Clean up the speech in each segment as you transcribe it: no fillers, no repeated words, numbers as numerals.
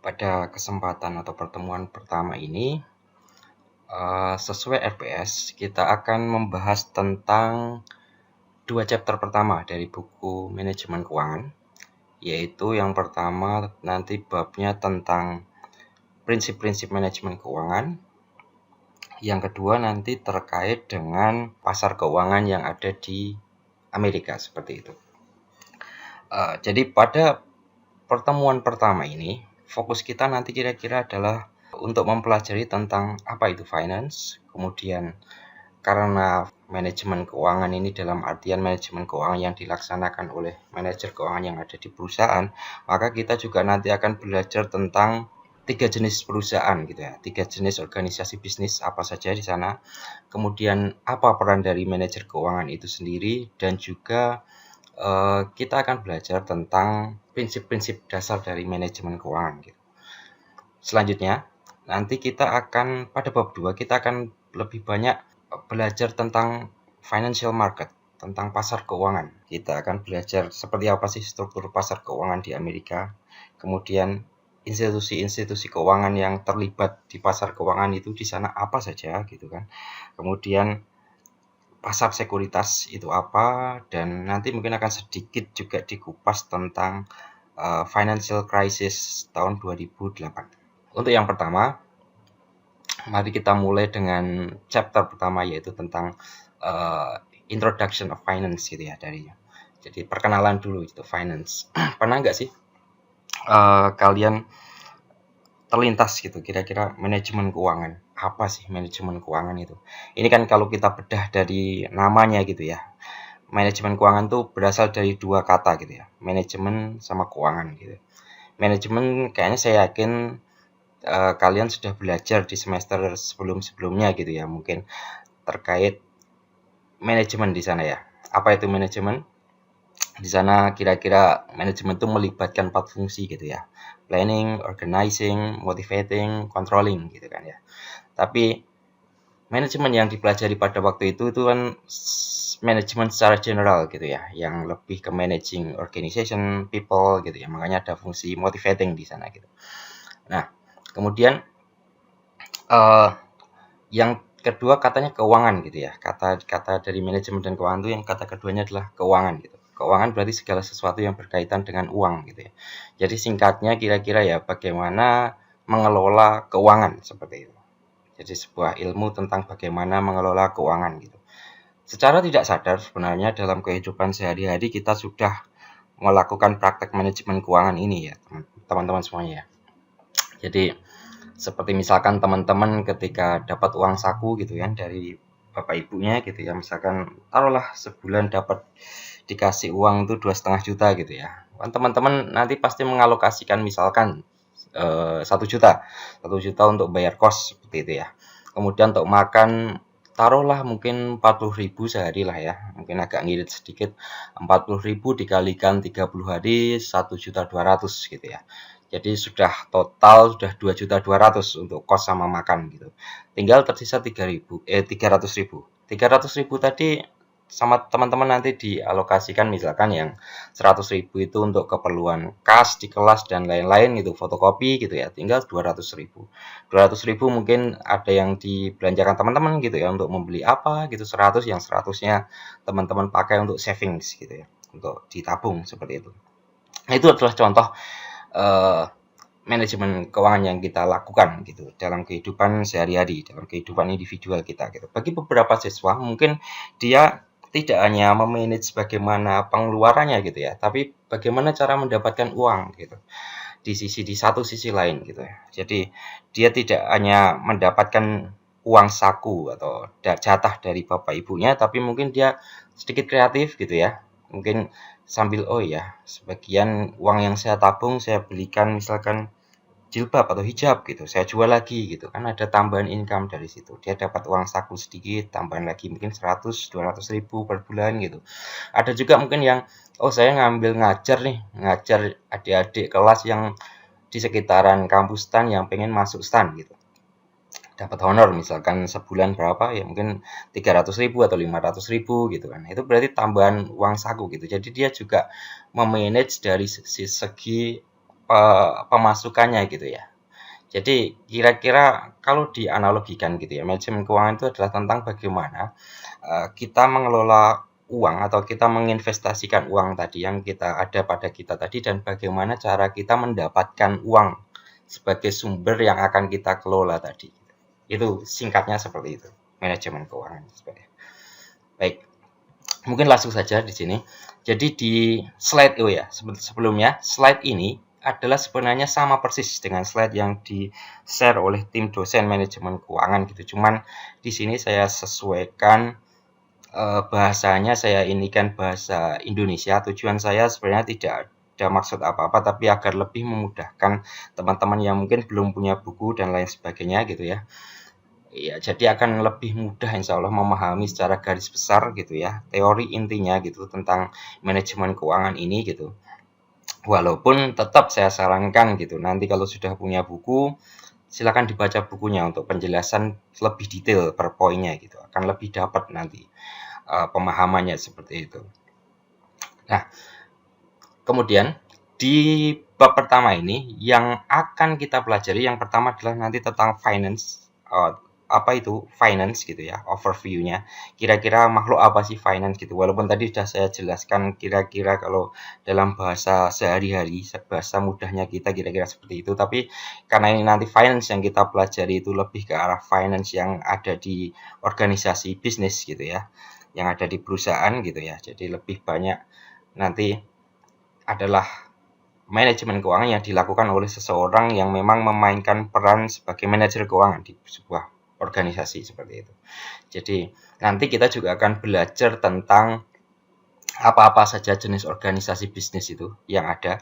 Pada kesempatan atau pertemuan pertama ini, sesuai RPS, kita akan membahas tentang 2 chapter pertama dari buku Manajemen Keuangan, yaitu yang pertama nanti babnya tentang prinsip-prinsip manajemen keuangan, yang kedua nanti terkait dengan pasar keuangan yang ada di Amerika, seperti itu. Jadi pada pertemuan pertama ini, fokus kita nanti kira-kira adalah untuk mempelajari tentang apa itu finance, kemudian karena manajemen keuangan ini dalam artian manajemen keuangan yang dilaksanakan oleh manajer keuangan yang ada di perusahaan, maka kita juga nanti akan belajar tentang 3 jenis perusahaan gitu ya, 3 jenis organisasi bisnis apa saja di sana, kemudian apa peran dari manajer keuangan itu sendiri, dan juga kita akan belajar tentang prinsip-prinsip dasar dari manajemen keuangan gitu. Selanjutnya, nanti kita akan pada bab 2 kita akan lebih banyak belajar tentang financial market, tentang pasar keuangan. Kita akan belajar seperti apa sih struktur pasar keuangan di Amerika, kemudian institusi-institusi keuangan yang terlibat di pasar keuangan itu di sana apa saja gitu kan. Kemudian pasar sekuritas itu apa, dan nanti mungkin akan sedikit juga dikupas tentang financial crisis tahun 2008. Untuk yang pertama, mari kita mulai dengan chapter pertama, yaitu tentang introduction of finance gitu ya darinya. Jadi perkenalan dulu itu finance. Pernah nggak sih kalian terlintas gitu kira-kira manajemen keuangan? Apa sih manajemen keuangan itu? Ini kan kalau kita bedah dari namanya gitu ya. Manajemen keuangan tuh berasal dari 2 kata gitu ya. Manajemen sama keuangan gitu. Manajemen kayaknya saya yakin kalian sudah belajar di semester sebelum-sebelumnya gitu ya, mungkin terkait manajemen di sana ya. Apa itu manajemen? Di sana kira-kira manajemen itu melibatkan 4 fungsi gitu ya. Planning, organizing, motivating, controlling gitu kan ya. Tapi manajemen yang dipelajari pada waktu itu kan manajemen secara general gitu ya, yang lebih ke managing organization, people gitu ya. Makanya ada fungsi motivating di sana gitu. Nah, kemudian yang kedua katanya keuangan gitu ya. Kata dari manajemen dan keuangan itu yang kata keduanya adalah keuangan gitu. Keuangan berarti segala sesuatu yang berkaitan dengan uang gitu ya. Jadi singkatnya kira-kira ya bagaimana mengelola keuangan seperti itu. Jadi sebuah ilmu tentang bagaimana mengelola keuangan gitu. Secara tidak sadar sebenarnya dalam kehidupan sehari-hari kita sudah melakukan praktek manajemen keuangan ini ya teman-teman semuanya ya. Jadi seperti misalkan teman-teman ketika dapat uang saku gitu kan dari bapak ibunya gitu ya, misalkan taruhlah sebulan dapat dikasih uang itu 2,5 juta gitu ya, kan teman-teman nanti pasti mengalokasikan misalkan 1 juta untuk bayar kos seperti itu ya, kemudian untuk makan taruhlah mungkin 40.000 sehari lah ya, mungkin agak ngirit sedikit, 40.000 dikalikan 30 hari 1.200.000 gitu ya. Jadi sudah total sudah 2.200.000 untuk kos sama makan gitu. Tinggal tersisa 300.000. 300.000 tadi sama teman-teman nanti dialokasikan misalkan yang 100.000 itu untuk keperluan kas di kelas dan lain-lain gitu, fotokopi gitu ya. Tinggal 200.000. 200.000 mungkin ada yang dibelanjakan teman-teman gitu ya untuk membeli apa gitu, 100 yang 100-nya teman-teman pakai untuk savings gitu ya, untuk ditabung seperti itu. Nah, itu adalah contoh manajemen keuangan yang kita lakukan gitu dalam kehidupan sehari-hari, dalam kehidupan individual kita gitu. Bagi beberapa siswa mungkin dia tidak hanya memanage bagaimana pengeluarannya gitu ya, tapi bagaimana cara mendapatkan uang gitu. Di satu sisi lain gitu ya. Jadi dia tidak hanya mendapatkan uang saku atau jatah dari bapak ibunya, tapi mungkin dia sedikit kreatif gitu ya. Mungkin sambil oh ya, sebagian uang yang saya tabung saya belikan misalkan jilbab atau hijab gitu, saya jual lagi gitu kan, ada tambahan income dari situ. Dia dapat uang saku sedikit, tambahan lagi mungkin 100-200 ribu per bulan gitu. Ada juga mungkin yang oh saya ngambil ngajar adik-adik kelas yang di sekitaran kampus STAN yang pengen masuk STAN gitu, dapat honor misalkan sebulan berapa ya, mungkin 300.000 atau 500.000 gitu kan. Itu berarti tambahan uang saku gitu. Jadi dia juga memanage dari segi pemasukannya gitu ya. Jadi kira-kira kalau dianalogikan gitu ya, manajemen keuangan itu adalah tentang bagaimana kita mengelola uang atau kita menginvestasikan uang tadi yang kita ada pada kita tadi, dan bagaimana cara kita mendapatkan uang sebagai sumber yang akan kita kelola tadi. Itu singkatnya seperti itu, manajemen keuangan. Baik, mungkin langsung saja di sini. Jadi di slide sebelumnya, slide ini adalah sebenarnya sama persis dengan slide yang di-share oleh tim dosen manajemen keuangan gitu. Cuman di sini saya sesuaikan bahasanya, saya inikan bahasa Indonesia. Tujuan saya sebenarnya tidak ada maksud apa-apa, tapi agar lebih memudahkan teman-teman yang mungkin belum punya buku dan lain sebagainya gitu ya. Ya, jadi akan lebih mudah insya Allah memahami secara garis besar gitu ya, teori intinya gitu tentang manajemen keuangan ini gitu. Walaupun tetap saya sarankan gitu, nanti kalau sudah punya buku, silakan dibaca bukunya untuk penjelasan lebih detail per poinnya gitu, akan lebih dapat nanti pemahamannya seperti itu. Nah, kemudian di bab pertama ini yang akan kita pelajari, yang pertama adalah nanti tentang finance. Apa itu finance gitu ya, overview-nya. Kira-kira makhluk apa sih finance gitu. Walaupun tadi sudah saya jelaskan kira-kira kalau dalam bahasa sehari-hari, bahasa mudahnya kita kira-kira seperti itu. Tapi karena ini nanti finance yang kita pelajari itu lebih ke arah finance yang ada di organisasi bisnis gitu ya, yang ada di perusahaan gitu ya. Jadi lebih banyak nanti adalah manajemen keuangan yang dilakukan oleh seseorang yang memang memainkan peran sebagai manajer keuangan di sebuah organisasi seperti itu. Jadi nanti kita juga akan belajar tentang apa-apa saja jenis organisasi bisnis itu yang ada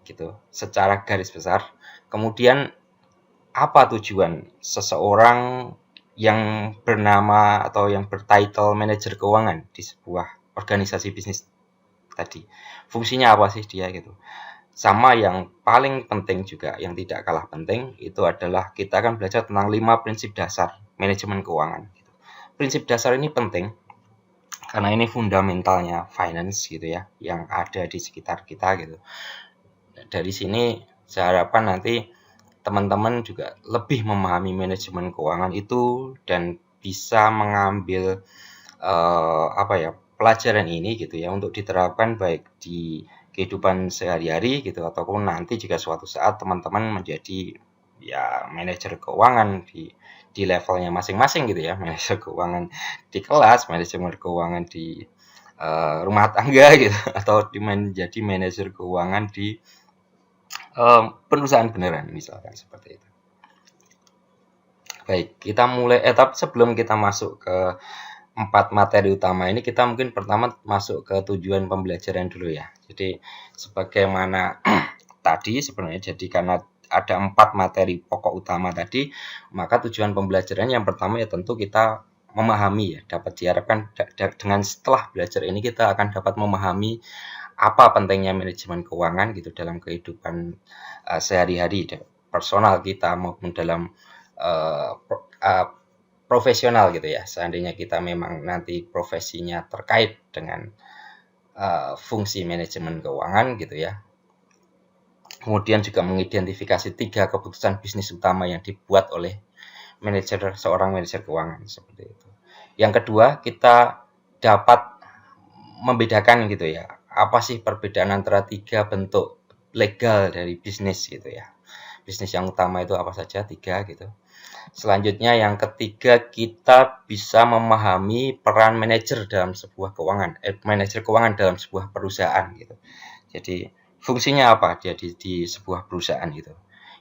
gitu secara garis besar. Kemudian apa tujuan seseorang yang bernama atau yang bertitle manajer keuangan di sebuah organisasi bisnis tadi. Fungsinya apa sih dia gitu. Sama yang paling penting juga, yang tidak kalah penting, itu adalah kita akan belajar tentang 5 prinsip dasar manajemen keuangan. Prinsip dasar ini penting, karena ini fundamentalnya finance gitu ya, yang ada di sekitar kita gitu. Dari sini saya harapkan nanti teman-teman juga lebih memahami manajemen keuangan itu dan bisa mengambil pelajaran ini gitu ya untuk diterapkan baik di kehidupan sehari-hari gitu, ataupun nanti jika suatu saat teman-teman menjadi ya manajer keuangan di levelnya masing-masing gitu ya, manajer keuangan di kelas, manajer keuangan di rumah tangga gitu, atau menjadi manajer keuangan di perusahaan beneran misalkan seperti itu. Baik, kita mulai tapi sebelum kita masuk ke 4 materi utama ini, kita mungkin pertama masuk ke tujuan pembelajaran dulu ya. Jadi sebagaimana tadi sebenarnya, jadi karena ada 4 materi pokok utama tadi, maka tujuan pembelajaran yang pertama ya tentu kita memahami ya, dapat diharapkan dengan setelah belajar ini kita akan dapat memahami apa pentingnya manajemen keuangan gitu dalam kehidupan sehari-hari personal kita maupun dalam profesional gitu ya, seandainya kita memang nanti profesinya terkait dengan fungsi manajemen keuangan gitu ya. Kemudian juga mengidentifikasi 3 keputusan bisnis utama yang dibuat oleh seorang manajer keuangan seperti itu. Yang kedua, kita dapat membedakan gitu ya, apa sih perbedaan antara 3 bentuk legal dari bisnis gitu ya. Bisnis yang utama itu apa saja, 3 gitu. Selanjutnya yang ketiga, kita bisa memahami peran manajer dalam sebuah keuangan, manajer keuangan dalam sebuah perusahaan gitu. Jadi fungsinya apa dia di sebuah perusahaan gitu.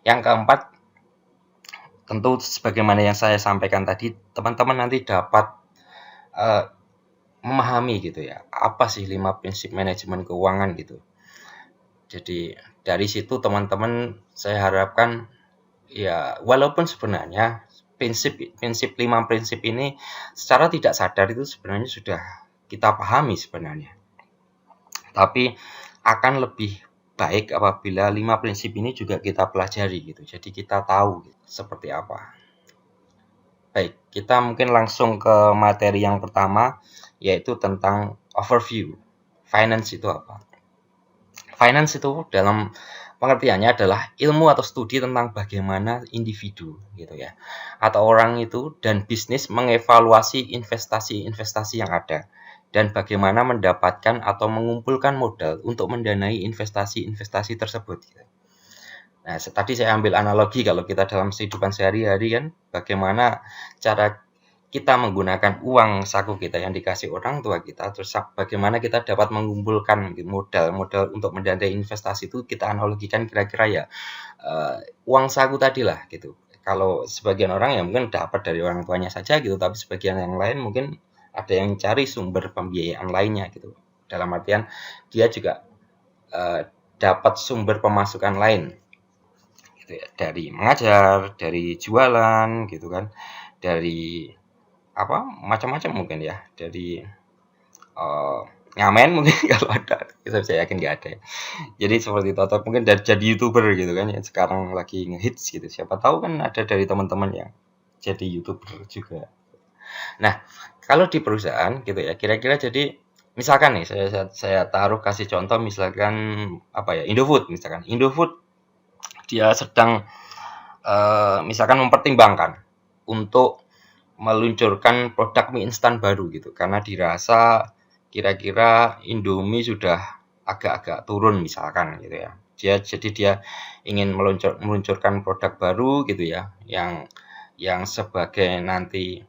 Yang keempat, tentu sebagaimana yang saya sampaikan tadi, teman-teman nanti dapat memahami gitu ya, apa sih 5 prinsip manajemen keuangan gitu. Jadi dari situ teman-teman saya harapkan ya, walaupun sebenarnya prinsip 5 prinsip ini secara tidak sadar itu sebenarnya sudah kita pahami sebenarnya. Tapi akan lebih baik apabila 5 prinsip ini juga kita pelajari gitu. Jadi kita tahu gitu, seperti apa. Baik, kita mungkin langsung ke materi yang pertama, yaitu tentang overview. Finance itu apa? Finance itu dalam pengertiannya adalah ilmu atau studi tentang bagaimana individu gitu ya atau orang itu dan bisnis mengevaluasi investasi-investasi yang ada dan bagaimana mendapatkan atau mengumpulkan modal untuk mendanai investasi-investasi tersebut gitu. Nah, tadi saya ambil analogi kalau kita dalam kehidupan sehari-hari kan bagaimana cara kita menggunakan uang saku kita yang dikasih orang tua kita, terus bagaimana kita dapat mengumpulkan modal untuk mendanai investasi itu kita analogikan kira-kira ya uang saku tadi lah gitu. Kalau sebagian orang ya mungkin dapat dari orang tuanya saja gitu, tapi sebagian yang lain mungkin ada yang cari sumber pembiayaan lainnya gitu. Dalam artian dia juga dapat sumber pemasukan lain gitu ya, dari mengajar, dari jualan gitu kan, dari apa macam-macam mungkin ya, dari ngamen mungkin kalau ada, saya yakin nggak ada ya. Jadi seperti itu atau mungkin dari jadi YouTuber gitu kan yang sekarang lagi ngehits gitu, siapa tahu kan ada dari teman-teman yang jadi YouTuber juga. Nah, kalau di perusahaan gitu ya, kira-kira jadi misalkan nih saya taruh kasih contoh misalkan apa ya, Indofood misalkan. Indofood dia sedang misalkan mempertimbangkan untuk meluncurkan produk mie instan baru gitu karena dirasa kira-kira Indomie sudah agak-agak turun misalkan gitu ya. Jadi dia ingin meluncurkan produk baru gitu ya yang sebagai nanti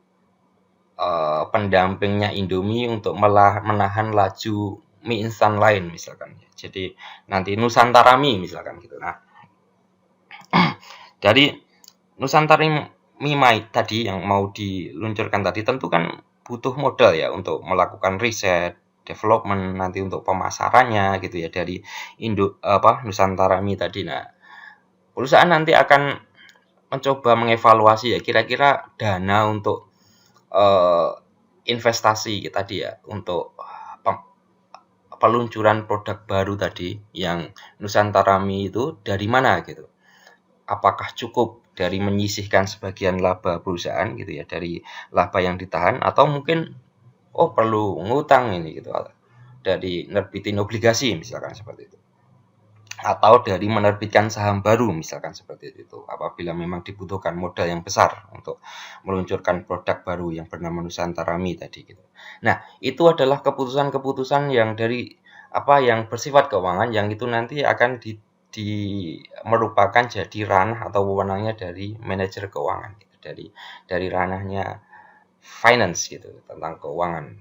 pendampingnya Indomie untuk menahan laju mie instan lain misalkan. Jadi nanti Nusantara Mie misalkan gitu. Nah, dari Nusantara Mie tadi yang mau diluncurkan tadi tentu kan butuh modal ya untuk melakukan riset, development nanti untuk pemasarannya gitu ya dari Nusantara Mie tadi. Nah, perusahaan nanti akan mencoba mengevaluasi ya kira-kira dana untuk investasi tadi ya untuk peluncuran produk baru tadi yang Nusantara Mie itu dari mana gitu. Apakah cukup dari menyisihkan sebagian laba perusahaan gitu ya dari laba yang ditahan atau mungkin perlu ngutang ini gitu dari nerbitin obligasi misalkan seperti itu atau dari menerbitkan saham baru misalkan seperti itu apabila memang dibutuhkan modal yang besar untuk meluncurkan produk baru yang bernama Nusantara Mie tadi gitu. Nah, itu adalah keputusan-keputusan yang dari yang bersifat keuangan yang itu nanti akan merupakan jadi ranah atau wewenangnya dari manajer keuangan gitu. Dari ranahnya finance gitu tentang keuangan.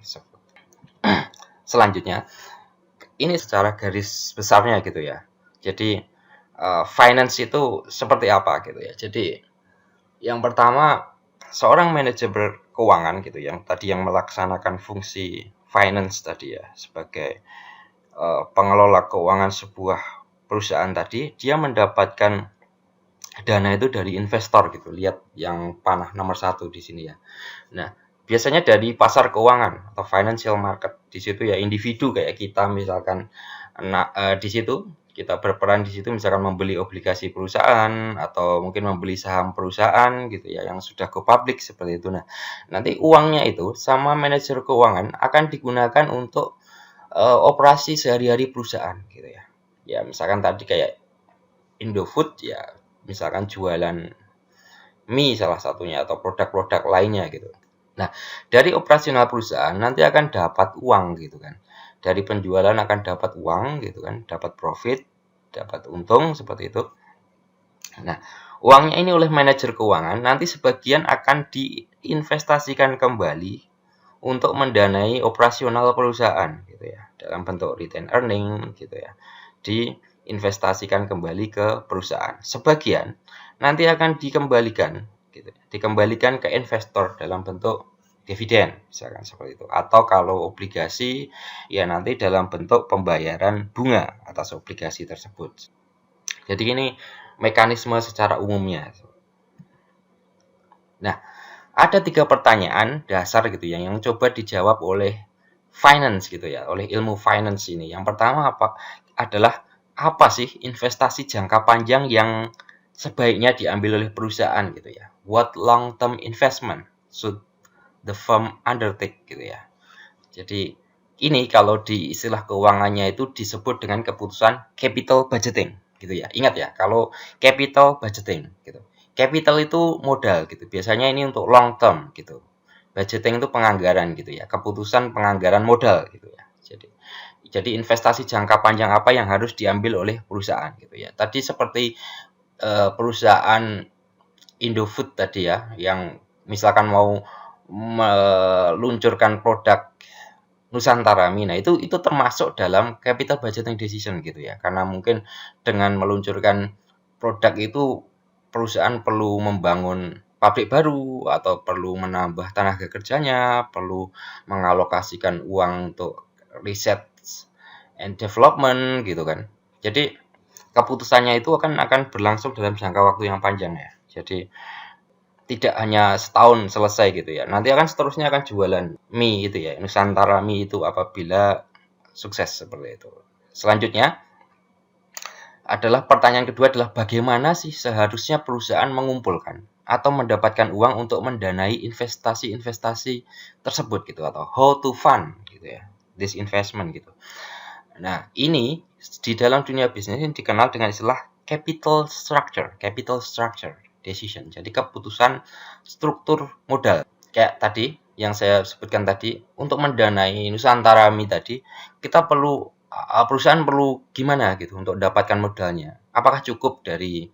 Selanjutnya ini secara garis besarnya gitu ya. Jadi finance itu seperti apa gitu ya. Jadi yang pertama seorang manajer keuangan gitu yang melaksanakan fungsi finance tadi ya sebagai pengelola keuangan sebuah perusahaan tadi, dia mendapatkan dana itu dari investor gitu. Lihat yang panah nomor 1 di sini ya. Nah, biasanya dari pasar keuangan atau financial market. Di situ ya individu kayak kita misalkan di situ kita berperan di situ misalkan membeli obligasi perusahaan atau mungkin membeli saham perusahaan gitu ya yang sudah go public seperti itu. Nah, nanti uangnya itu sama manajer keuangan akan digunakan untuk operasi sehari-hari perusahaan gitu ya. Ya misalkan tadi kayak Indofood ya misalkan jualan mie salah satunya atau produk-produk lainnya gitu. Nah, dari operasional perusahaan nanti akan dapat uang gitu kan. Dari penjualan akan dapat uang gitu kan, dapat profit, dapat untung seperti itu. Nah, uangnya ini oleh manajer keuangan nanti sebagian akan diinvestasikan kembali untuk mendanai operasional perusahaan gitu ya, dalam bentuk retained earning gitu ya. Diinvestasikan kembali ke perusahaan. Sebagian nanti akan dikembalikan gitu. Dikembalikan ke investor dalam bentuk dividen misalkan seperti itu. Atau kalau obligasi ya nanti dalam bentuk pembayaran bunga atas obligasi tersebut. Jadi ini mekanisme secara umumnya. Nah, ada 3 pertanyaan dasar gitu ya yang coba dijawab oleh finance gitu ya, oleh ilmu finance ini. Yang pertama adalah apa sih investasi jangka panjang yang sebaiknya diambil oleh perusahaan gitu ya. What long term investment should the firm undertake gitu ya. Jadi ini kalau di istilah keuangannya itu disebut dengan keputusan capital budgeting gitu ya. Ingat ya, kalau capital budgeting gitu. Capital itu modal gitu. Biasanya ini untuk long term gitu. Budgeting itu penganggaran gitu ya. Keputusan penganggaran modal gitu ya. Jadi investasi jangka panjang apa yang harus diambil oleh perusahaan gitu ya. Tadi seperti perusahaan Indofood tadi ya, yang misalkan mau meluncurkan produk Nusantara Mie. Nah, itu termasuk dalam capital budgeting decision gitu ya. Karena mungkin dengan meluncurkan produk itu perusahaan perlu membangun pabrik baru atau perlu menambah tenaga kerjanya, perlu mengalokasikan uang untuk riset and development gitu kan. Jadi keputusannya itu akan berlangsung dalam jangka waktu yang panjang ya. Jadi tidak hanya setahun selesai gitu ya. Nanti akan seterusnya akan jualan mie itu ya, Nusantara Mie itu apabila sukses seperti itu. Selanjutnya adalah pertanyaan kedua adalah bagaimana sih seharusnya perusahaan mengumpulkan atau mendapatkan uang untuk mendanai investasi-investasi tersebut gitu atau how to fund gitu ya, this investment gitu. Nah, ini di dalam dunia bisnis ini dikenal dengan istilah capital structure decision. Jadi keputusan struktur modal. Kayak tadi yang saya sebutkan tadi, untuk mendanai Nusantara Mie tadi, kita perlu perusahaan perlu gimana gitu untuk dapatkan modalnya. Apakah cukup dari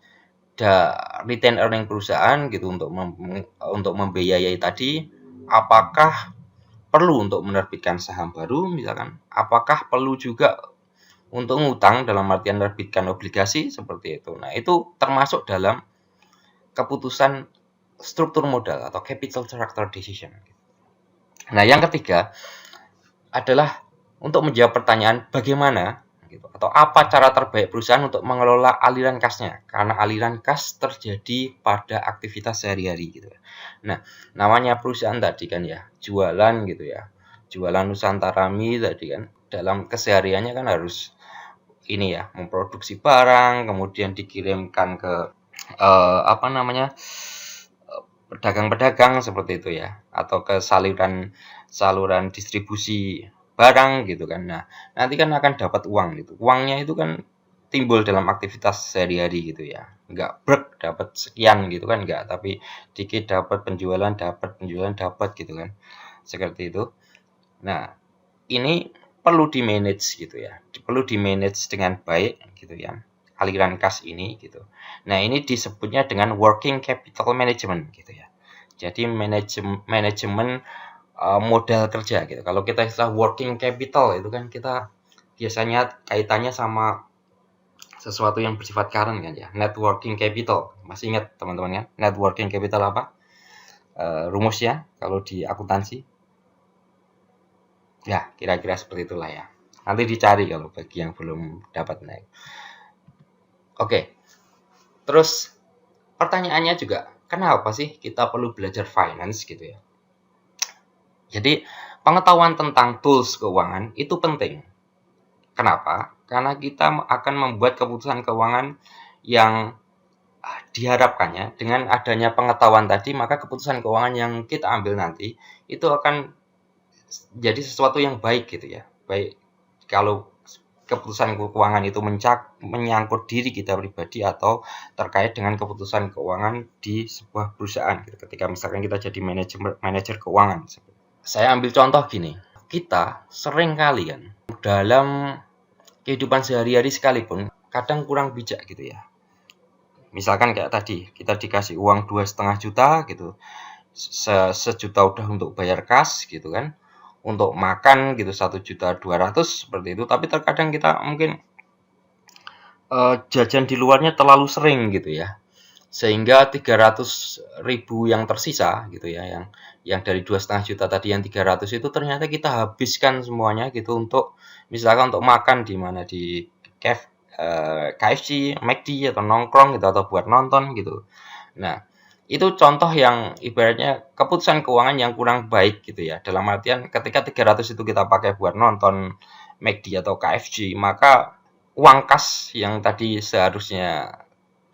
retain earning perusahaan gitu untuk membiayai tadi? Apakah perlu untuk menerbitkan saham baru misalkan? Apakah perlu juga untuk ngutang dalam artian menerbitkan obligasi seperti itu? Nah, itu termasuk dalam keputusan struktur modal atau capital structure decision. Nah, yang ketiga adalah untuk menjawab pertanyaan bagaimana gitu, atau apa cara terbaik perusahaan untuk mengelola aliran kasnya, karena aliran kas terjadi pada aktivitas sehari-hari gitu. Nah, namanya perusahaan tadi kan ya jualan gitu ya, jualan Nusantara Mie tadi kan, dalam kesehariannya kan harus ini ya, memproduksi barang kemudian dikirimkan ke pedagang-pedagang seperti itu ya, atau ke saluran distribusi barang gitu kan. Nah, nanti kan akan dapat uang gitu. Uangnya itu kan timbul dalam aktivitas sehari-hari gitu ya. Enggak brek dapat sekian gitu kan enggak, tapi dikit dapat penjualan dapat gitu kan. Seperti itu. Nah, ini perlu di-manage gitu ya. Perlu di-manage dengan baik gitu ya. Aliran kas ini gitu. Nah, ini disebutnya dengan working capital management gitu ya. Jadi manajemen modal kerja gitu. Kalau kita istilah working capital itu kan kita biasanya kaitannya sama sesuatu yang bersifat current kan ya. Net working capital. Masih ingat teman-teman kan? Net working capital apa? Rumusnya kalau di akuntansi. Ya, kira-kira seperti itulah ya. Nanti dicari kalau bagi yang belum dapat naik. Oke. Terus pertanyaannya juga, kenapa sih kita perlu belajar finance gitu ya? Jadi, pengetahuan tentang tools keuangan itu penting. Kenapa? Karena kita akan membuat keputusan keuangan yang diharapkannya dengan adanya pengetahuan tadi, maka keputusan keuangan yang kita ambil nanti itu akan jadi sesuatu yang baik gitu ya. Baik kalau keputusan keuangan itu menyangkut diri kita pribadi atau terkait dengan keputusan keuangan di sebuah perusahaan gitu. Ketika misalkan kita jadi manajer keuangan. Saya ambil contoh gini, kita sering kali kan dalam kehidupan sehari-hari sekalipun kadang kurang bijak gitu ya. Misalkan kayak tadi, kita dikasih uang 2,5 juta gitu, sejuta udah untuk bayar kas gitu kan, untuk makan gitu 1.200.000 seperti itu, tapi terkadang kita mungkin jajan di luarnya terlalu sering gitu ya, sehingga 300.000 yang tersisa gitu ya, yang dari 2,5 juta tadi yang 300 itu ternyata kita habiskan semuanya gitu untuk misalkan untuk makan di mana di KFC, McD atau nongkrong gitu atau buat nonton gitu. Nah, itu contoh yang ibaratnya keputusan keuangan yang kurang baik gitu ya. Dalam artian ketika 300 itu kita pakai buat nonton McD atau KFC, maka uang kas yang tadi seharusnya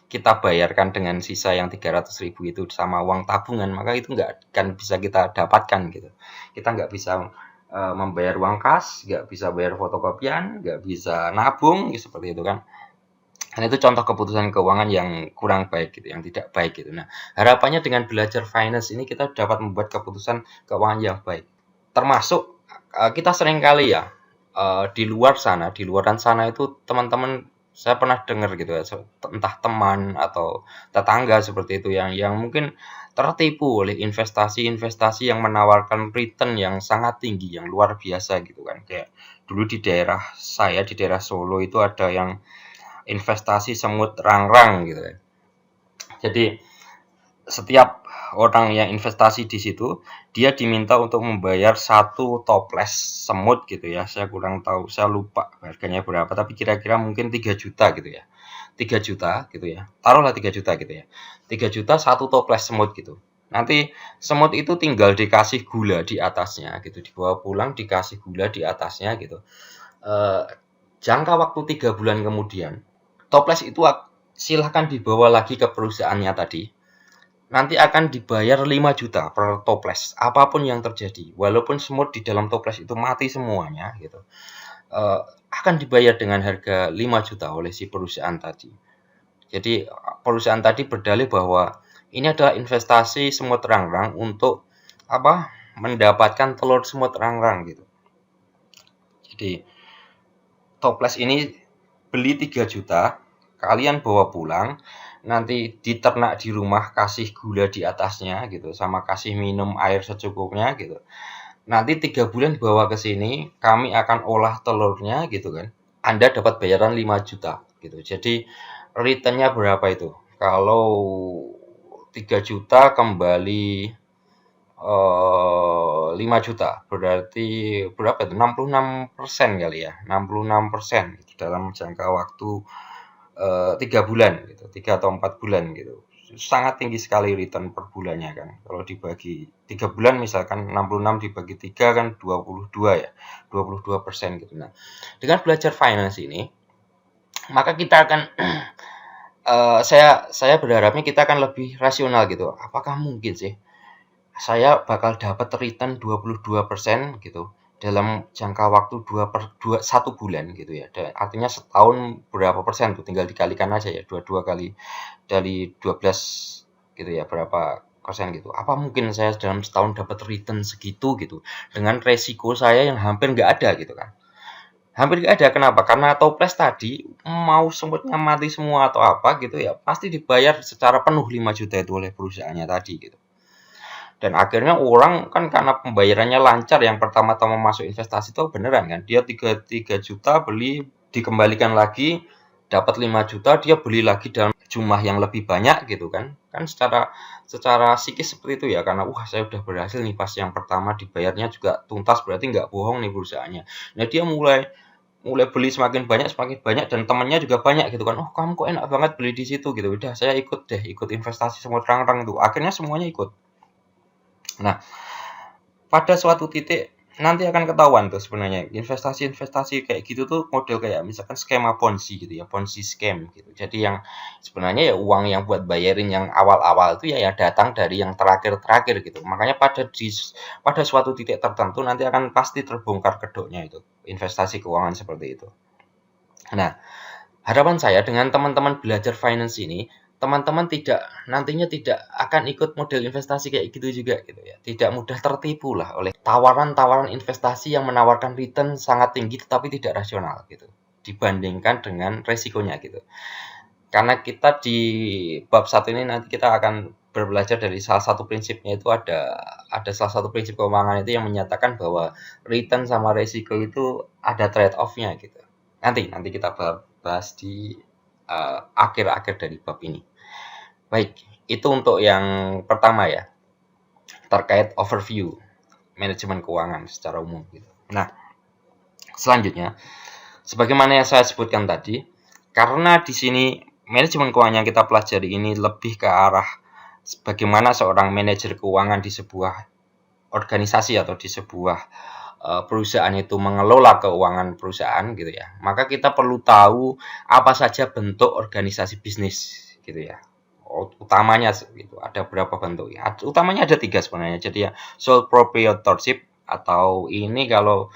kita bayarkan dengan sisa yang 300.000 itu sama uang tabungan, maka itu nggak akan bisa kita dapatkan gitu. Kita nggak bisa membayar uang kas, nggak bisa bayar fotokopian, nggak bisa nabung, gitu, seperti itu kan. Dan itu contoh keputusan keuangan yang kurang baik gitu, yang tidak baik gitu. Nah, harapannya dengan belajar finance ini kita dapat membuat keputusan keuangan yang baik. Termasuk kita sering kali ya di luaran sana itu teman-teman saya pernah dengar gitu ya, entah teman atau tetangga seperti itu yang mungkin tertipu oleh investasi-investasi yang menawarkan return yang sangat tinggi, yang luar biasa gitu kan. Kayak dulu di daerah saya, di daerah Solo itu ada yang investasi semut rangrang gitu ya. Jadi setiap orang yang investasi di situ, dia diminta untuk membayar satu toples semut gitu ya. Saya kurang tahu, saya lupa harganya berapa, tapi kira-kira mungkin 3 juta gitu ya. 3 juta gitu ya. Taruhlah 3 juta gitu ya. 3 juta satu toples semut gitu. Nanti semut itu tinggal dikasih gula di atasnya gitu, dibawa pulang dikasih gula di atasnya gitu. Jangka waktu 3 bulan kemudian, toples itu silahkan dibawa lagi ke perusahaannya tadi. Nanti akan dibayar 5 juta per toples, apapun yang terjadi. Walaupun semut di dalam toples itu mati semuanya gitu. Akan dibayar dengan harga 5 juta oleh si perusahaan tadi. Jadi perusahaan tadi berdalih bahwa ini adalah investasi semut rangrang untuk apa? Mendapatkan telur semut rangrang gitu. Jadi toples ini beli 3 juta, kalian bawa pulang, nanti diternak di rumah, kasih gula di atasnya gitu, sama kasih minum air secukupnya gitu. Nanti 3 bulan bawa ke sini, kami akan olah telurnya gitu kan. Anda dapat bayaran 5 juta gitu. Jadi returnnya berapa itu? Kalau 3 juta kembali 5 juta berarti berapa itu? 66% kali ya, 66% dalam jangka waktu 3 bulan gitu, 3 atau 4 bulan gitu. Sangat tinggi sekali return per bulannya kan. Kalau dibagi 3 bulan misalkan 66 dibagi 3 kan 22 ya, 22% gitu. Nah, dengan belajar finance ini maka kita akan saya berharapnya kita akan lebih rasional gitu. Apakah mungkin sih saya bakal dapat return 22% gitu dalam jangka waktu 1 bulan gitu ya. Dan artinya setahun berapa persen tuh, tinggal dikalikan aja ya, 22 kali dari 12 gitu ya, berapa persen gitu. Apa mungkin saya dalam setahun dapat return segitu gitu dengan resiko saya yang hampir nggak ada gitu kan. Hampir nggak ada, kenapa? Karena toples tadi mau semutnya mati semua atau apa gitu ya, pasti dibayar secara penuh 5 juta itu oleh perusahaannya tadi gitu. Dan akhirnya orang kan karena pembayarannya lancar, yang pertama-tama masuk investasi itu beneran kan, dia 3 juta beli, dikembalikan lagi dapat 5 juta, dia beli lagi dalam jumlah yang lebih banyak gitu kan. Kan secara psikis seperti itu ya, karena saya udah berhasil nih, pas yang pertama dibayarnya juga tuntas, berarti nggak bohong nih perusahaannya. Nah, dia mulai beli semakin banyak dan temannya juga banyak gitu kan. Oh, kamu kok enak banget beli di situ gitu. Udah saya ikut investasi semut rangrang itu. Akhirnya semuanya ikut. Nah, pada suatu titik nanti akan ketahuan tuh sebenarnya investasi-investasi kayak gitu tuh model kayak misalkan skema Ponzi gitu ya, Ponzi scam gitu. Jadi yang sebenarnya ya uang yang buat bayarin yang awal-awal itu ya datang dari yang terakhir-terakhir gitu. Makanya pada suatu titik tertentu nanti akan pasti terbongkar kedoknya itu, investasi keuangan seperti itu. Nah, harapan saya dengan teman-teman belajar finance ini, teman-teman nantinya tidak akan ikut model investasi kayak gitu juga gitu ya. Tidak mudah tertipu lah oleh tawaran-tawaran investasi yang menawarkan return sangat tinggi tetapi tidak rasional gitu, dibandingkan dengan resikonya gitu. Karena kita di bab 1 ini nanti kita akan belajar dari salah satu prinsipnya, itu ada salah satu prinsip keuangan itu yang menyatakan bahwa return sama resiko itu ada trade off-nya gitu. Nanti kita bahas di akhir-akhir dari bab ini. Baik, itu untuk yang pertama ya, terkait overview manajemen keuangan secara umum gitu. Nah, selanjutnya, sebagaimana yang saya sebutkan tadi, karena di sini manajemen keuangan yang kita pelajari ini lebih ke arah bagaimana seorang manajer keuangan di sebuah organisasi atau di sebuah perusahaan itu mengelola keuangan perusahaan gitu ya, maka kita perlu tahu apa saja bentuk organisasi bisnis gitu ya. Utamanya gitu, ada berapa bentuk ya? Utamanya ada 3 sebenarnya. Jadi ya sole proprietorship, atau ini kalau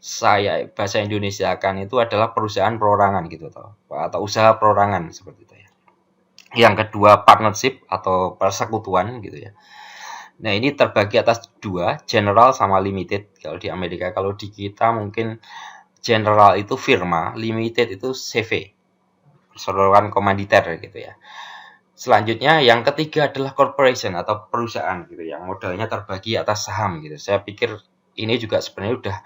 saya bahasa Indonesia kan itu adalah perusahaan perorangan gitu atau usaha perorangan seperti itu ya. Yang kedua partnership atau persekutuan gitu ya. Nah, ini terbagi atas dua, general sama limited kalau di Amerika. Kalau di kita mungkin general itu firma, limited itu CV, perseroan komanditer gitu ya. Selanjutnya yang ketiga adalah corporation atau perusahaan gitu yang modalnya terbagi atas saham gitu. Saya pikir ini juga sebenarnya udah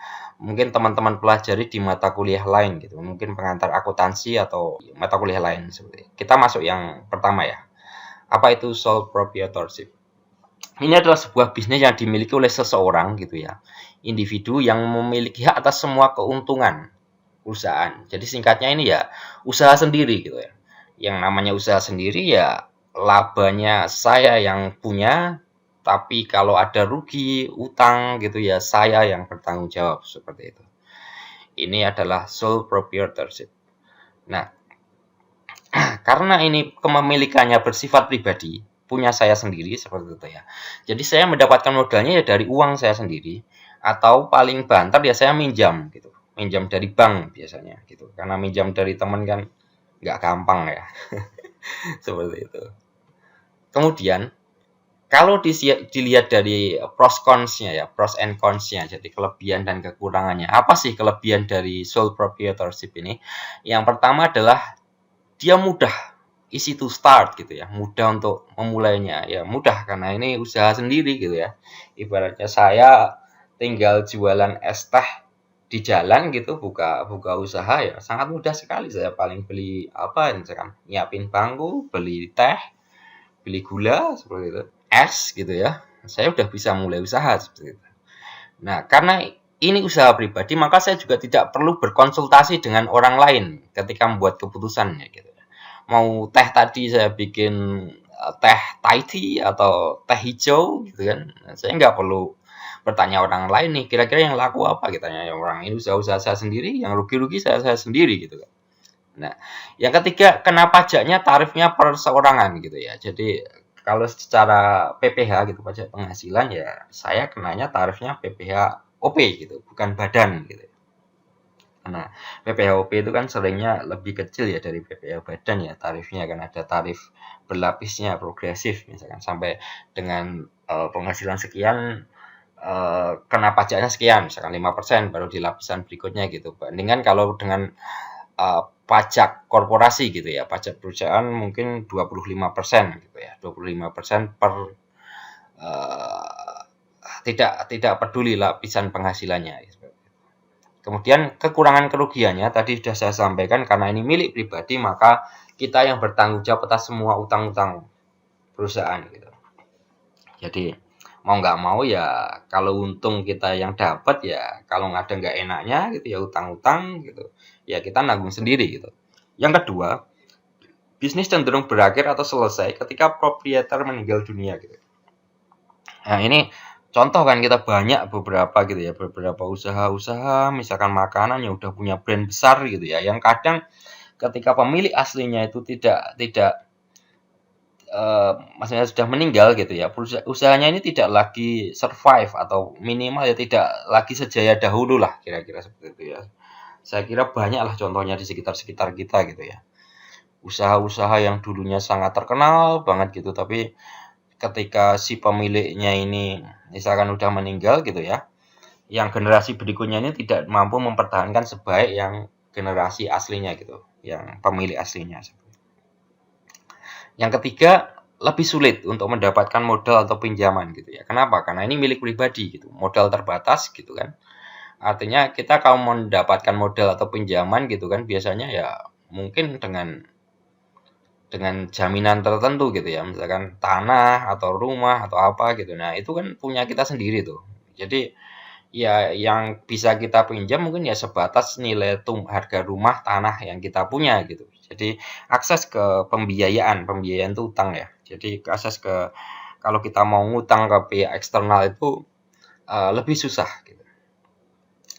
mungkin teman-teman pelajari di mata kuliah lain gitu. Mungkin pengantar akuntansi atau mata kuliah lain seperti. Kita masuk yang pertama ya. Apa itu sole proprietorship? Ini adalah sebuah bisnis yang dimiliki oleh seseorang gitu ya. Individu yang memiliki hak atas semua keuntungan perusahaan. Jadi singkatnya ini ya usaha sendiri gitu ya. Yang namanya usaha sendiri ya labanya saya yang punya, tapi kalau ada rugi, utang gitu ya saya yang bertanggung jawab seperti itu. Ini adalah sole proprietorship. Nah, karena ini kepemilikannya bersifat pribadi, punya saya sendiri seperti itu ya. Jadi saya mendapatkan modalnya ya dari uang saya sendiri atau paling banter ya saya minjam gitu. Minjam dari bank biasanya gitu. Karena minjam dari teman kan nggak gampang ya. Seperti itu. Kemudian kalau dilihat dari pros cons-nya ya, pros and cons-nya, jadi kelebihan dan kekurangannya. Apa sih kelebihan dari sole proprietorship ini? Yang pertama adalah dia mudah, easy to start gitu ya, mudah untuk memulainya. Ya mudah karena ini usaha sendiri gitu ya. Ibaratnya saya tinggal jualan es teh di jalan gitu, buka usaha ya sangat mudah sekali. Saya paling beli apa misalkan nyiapin bangku, beli teh, beli gula seperti itu, es gitu ya. Saya udah bisa mulai usaha seperti itu. Nah, karena ini usaha pribadi, maka saya juga tidak perlu berkonsultasi dengan orang lain ketika membuat keputusan ya gitu. Mau teh tadi saya bikin teh Thai tea atau teh hijau gitu kan. Saya nggak perlu bertanya orang lain nih, kira-kira yang laku apa kita tanya orang ini usaha-usaha saya sendiri, yang rugi-rugi saya sendiri gitu kan. Nah, yang ketiga, kena pajaknya tarifnya perseorangan gitu ya. Jadi kalau secara PPh gitu pajak penghasilan ya saya kenanya tarifnya PPh OP gitu, bukan badan gitu. Nah, PPh OP itu kan seringnya lebih kecil ya dari PPh badan ya tarifnya kan ada tarif berlapisnya progresif misalkan sampai dengan penghasilan sekian kena pajaknya sekian misalkan 5% baru di lapisan berikutnya gitu. Bandingkan kalau dengan pajak korporasi gitu ya, pajak perusahaan mungkin 25% gitu ya, 25% per tidak peduli lapisan penghasilannya. Kemudian kekurangan kerugiannya tadi sudah saya sampaikan karena ini milik pribadi maka kita yang bertanggung jawab atas semua utang-utang perusahaan gitu. Jadi mau nggak mau ya kalau untung kita yang dapat ya kalau nggak ada nggak enaknya gitu ya utang-utang gitu ya kita nanggung sendiri gitu. Yang kedua, bisnis cenderung berakhir atau selesai ketika proprietor meninggal dunia gitu. Nah ini contoh kan kita banyak beberapa gitu ya beberapa usaha-usaha misalkan makanan yang udah punya brand besar gitu ya yang kadang ketika pemilik aslinya itu tidak maksudnya sudah meninggal gitu ya usahanya ini tidak lagi survive atau minimal ya tidak lagi sejaya dahulu lah kira-kira seperti itu ya. Saya kira banyak lah contohnya di sekitar-sekitar kita gitu ya. Usaha-usaha yang dulunya sangat terkenal banget gitu tapi ketika si pemiliknya ini misalkan udah meninggal gitu ya, yang generasi berikutnya ini tidak mampu mempertahankan sebaik yang generasi aslinya gitu, yang pemilik aslinya. Yang ketiga, lebih sulit untuk mendapatkan modal atau pinjaman gitu ya. Kenapa? Karena ini milik pribadi gitu, modal terbatas gitu kan. Artinya kita kalau mendapatkan modal atau pinjaman gitu kan biasanya ya mungkin dengan jaminan tertentu gitu ya, misalkan tanah atau rumah atau apa gitu. Nah, itu kan punya kita sendiri tuh. Jadi ya yang bisa kita pinjam mungkin ya sebatas nilai harga rumah tanah yang kita punya gitu. Jadi akses ke pembiayaan itu utang ya. Jadi akses ke kalau kita mau ngutang ke pihak eksternal itu lebih susah gitu.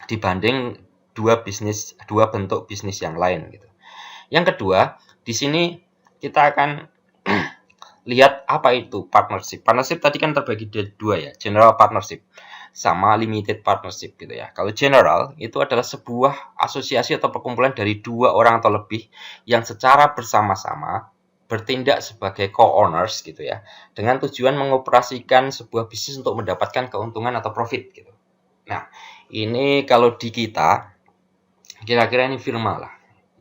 Dibanding dua bentuk bisnis yang lain gitu. Yang kedua, di sini kita akan lihat apa itu partnership. Partnership tadi kan terbagi dari dua ya, general partnership sama limited partnership gitu ya. Kalau general itu adalah sebuah asosiasi atau perkumpulan dari dua orang atau lebih yang secara bersama-sama bertindak sebagai co-owners gitu ya, dengan tujuan mengoperasikan sebuah bisnis untuk mendapatkan keuntungan atau profit gitu. Nah, ini kalau di kita kira-kira ini firma lah.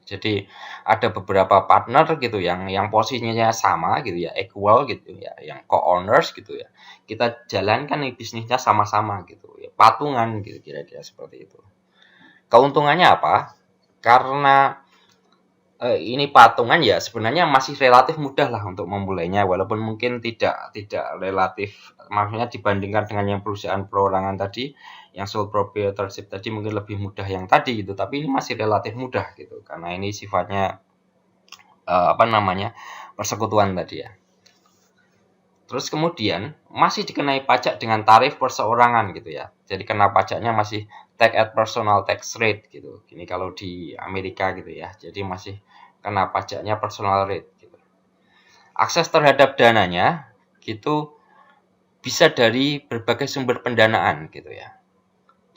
Jadi ada beberapa partner gitu yang posisinya sama gitu ya, equal gitu ya, yang co-owners gitu ya. Kita jalankan nih bisnisnya sama-sama gitu ya, patungan gitu kira-kira seperti itu. Keuntungannya apa? Karena ini patungan ya sebenarnya masih relatif mudah lah untuk memulainya, walaupun mungkin tidak relatif, maksudnya dibandingkan dengan yang perusahaan perorangan tadi, yang sole proprietorship tadi mungkin lebih mudah yang tadi gitu, tapi ini masih relatif mudah gitu karena ini sifatnya persekutuan tadi ya. Terus kemudian masih dikenai pajak dengan tarif perseorangan gitu ya. Jadi kena pajaknya masih tax at personal tax rate gitu. Ini kalau di Amerika gitu ya. Jadi masih kena pajaknya personal rate gitu. Akses terhadap dananya gitu bisa dari berbagai sumber pendanaan gitu ya.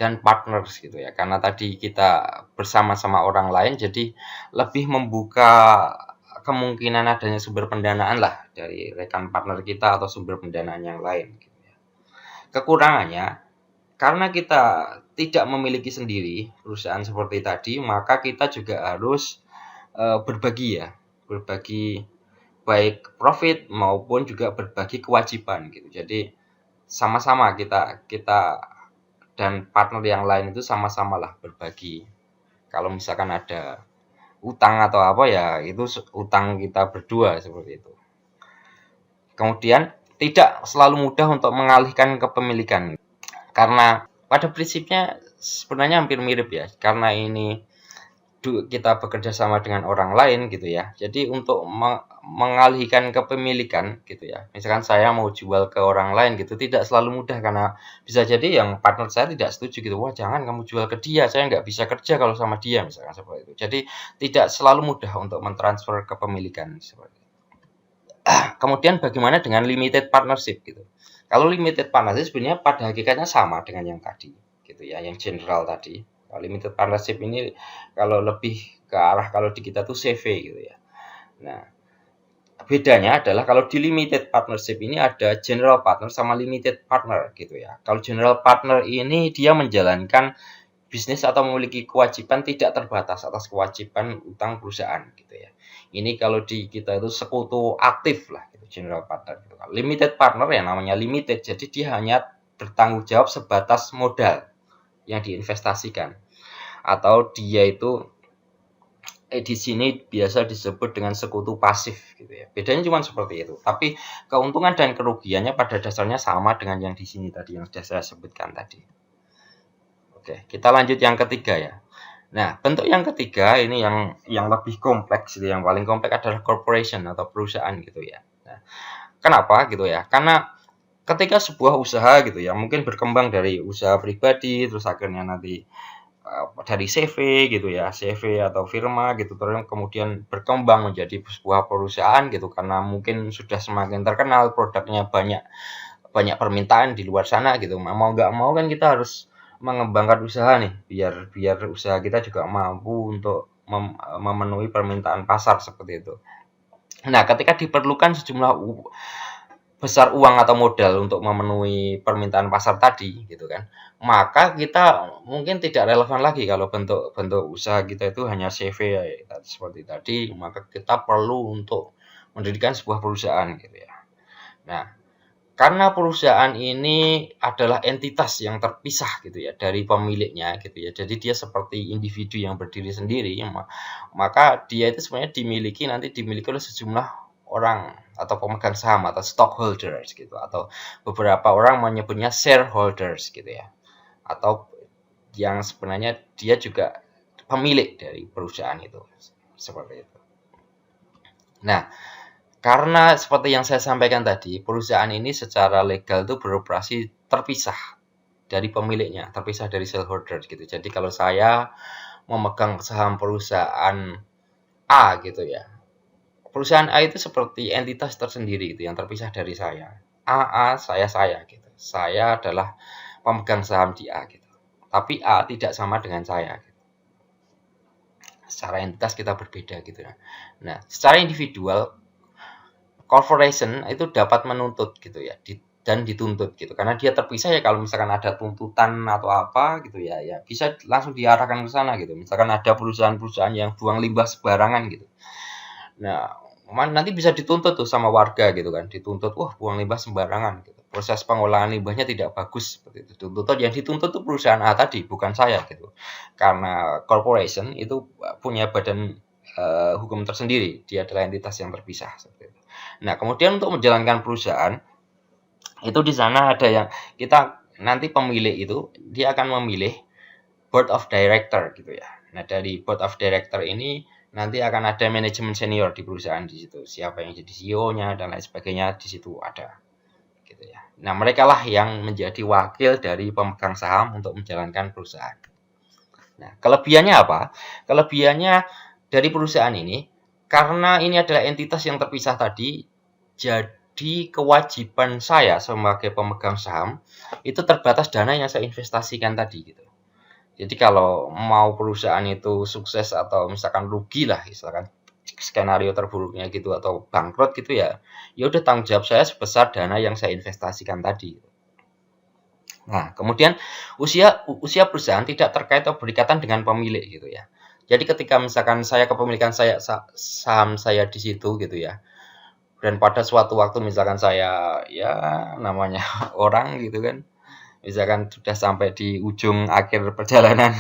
Dan partners gitu ya. Karena tadi kita bersama-sama orang lain jadi lebih membuka kemungkinan adanya sumber pendanaan lah dari rekan partner kita atau sumber pendanaan yang lain. Kekurangannya, karena kita tidak memiliki sendiri perusahaan seperti tadi, maka kita juga harus berbagi ya, berbagi baik profit maupun juga berbagi kewajiban gitu. Jadi sama-sama kita dan partner yang lain itu sama-sama lah berbagi. Kalau misalkan ada utang atau apa ya itu utang kita berdua seperti itu. Kemudian tidak selalu mudah untuk mengalihkan kepemilikan karena pada prinsipnya sebenarnya hampir mirip ya, karena ini kita bekerja sama dengan orang lain gitu ya. Jadi untuk mengalihkan kepemilikan gitu ya. Misalkan saya mau jual ke orang lain gitu tidak selalu mudah karena bisa jadi yang partner saya tidak setuju gitu. Wah, jangan kamu jual ke dia, saya nggak bisa kerja kalau sama dia misalkan seperti itu. Jadi tidak selalu mudah untuk mentransfer kepemilikan seperti itu. Kemudian bagaimana dengan limited partnership gitu. Kalau limited partnership sebenarnya pada hakikatnya sama dengan yang tadi gitu ya, yang general tadi. Kalau limited partnership ini kalau lebih ke arah kalau di kita tuh CV gitu ya. Nah, bedanya adalah kalau di limited partnership ini ada general partner sama limited partner gitu ya. Kalau general partner ini dia menjalankan bisnis atau memiliki kewajiban tidak terbatas atas kewajiban utang perusahaan gitu ya. Ini kalau di kita itu sekutu aktif lah gitu, general partner gitu. Limited partner ya namanya limited, jadi dia hanya bertanggung jawab sebatas modal yang diinvestasikan, atau dia itu di sini biasa disebut dengan sekutu pasif gitu ya. Bedanya cuma seperti itu. Tapi keuntungan dan kerugiannya pada dasarnya sama dengan yang di sini tadi yang sudah saya sebutkan tadi. Oke, kita lanjut yang ketiga ya. Nah, bentuk yang ketiga ini yang lebih kompleks, yang paling kompleks adalah corporation atau perusahaan gitu ya. Nah, kenapa gitu ya? Karena ketika sebuah usaha gitu ya, mungkin berkembang dari usaha pribadi, terus akhirnya nanti dari CV gitu ya, CV atau firma gitu, terus kemudian berkembang menjadi sebuah perusahaan gitu, karena mungkin sudah semakin terkenal, produknya banyak permintaan di luar sana gitu. Mau nggak mau kan kita harus mengembangkan usaha nih biar usaha kita juga mampu untuk memenuhi permintaan pasar seperti itu. Nah, ketika diperlukan sejumlah besar uang atau modal untuk memenuhi permintaan pasar tadi gitu kan, maka kita mungkin tidak relevan lagi kalau bentuk usaha kita itu hanya CV ya, seperti tadi, maka kita perlu untuk mendirikan sebuah perusahaan gitu ya. Nah, karena perusahaan ini adalah entitas yang terpisah gitu ya dari pemiliknya gitu ya. Jadi dia seperti individu yang berdiri sendiri, maka dia itu sebenarnya dimiliki oleh sejumlah orang atau pemegang saham atau stockholders gitu, atau beberapa orang menyebutnya shareholders gitu ya. Atau yang sebenarnya dia juga pemilik dari perusahaan itu. Seperti itu. Nah, karena seperti yang saya sampaikan tadi, perusahaan ini secara legal itu beroperasi terpisah dari pemiliknya, terpisah dari shareholder gitu. Jadi kalau saya memegang saham perusahaan A gitu ya, perusahaan A itu seperti entitas tersendiri gitu yang terpisah dari saya. Saya gitu. Saya adalah pemegang saham di A gitu. Tapi A tidak sama dengan saya gitu. Secara entitas kita berbeda gitu ya. Nah, secara individual corporation itu dapat menuntut gitu ya, dan dituntut gitu. Karena dia terpisah ya, kalau misalkan ada tuntutan atau apa gitu ya, ya bisa langsung diarahkan ke sana gitu. Misalkan ada perusahaan-perusahaan yang buang limbah sembarangan gitu. Nah, nanti bisa dituntut tuh sama warga gitu kan, dituntut, wah buang limbah sembarangan gitu. Proses pengolahan limbahnya tidak bagus seperti itu. Tuntut yang dituntut tuh perusahaan A tadi, bukan saya gitu. Karena corporation itu punya badan hukum tersendiri, dia adalah entitas yang terpisah seperti itu. Nah, kemudian untuk menjalankan perusahaan itu di sana ada yang kita nanti pemilik itu dia akan memilih board of director gitu ya. Nah, dari board of director ini nanti akan ada manajemen senior di perusahaan di situ. Siapa yang jadi CEO-nya dan lain sebagainya di situ ada. Gitu ya. Nah, mereka lah yang menjadi wakil dari pemegang saham untuk menjalankan perusahaan. Nah, kelebihannya apa? Kelebihannya dari perusahaan ini, karena ini adalah entitas yang terpisah tadi, jadi kewajiban saya sebagai pemegang saham itu terbatas dana yang saya investasikan tadi gitu. Jadi kalau mau perusahaan itu sukses atau misalkan rugi lah, misalkan skenario terburuknya gitu atau bangkrut gitu ya, ya udah tanggung jawab saya sebesar dana yang saya investasikan tadi. Nah, kemudian usia perusahaan tidak terkait atau berikatan dengan pemilik gitu ya. Jadi ketika misalkan saya kepemilikan saya saham saya di situ gitu ya. Dan pada suatu waktu misalkan saya ya namanya orang gitu kan, misalkan sudah sampai di ujung akhir perjalanan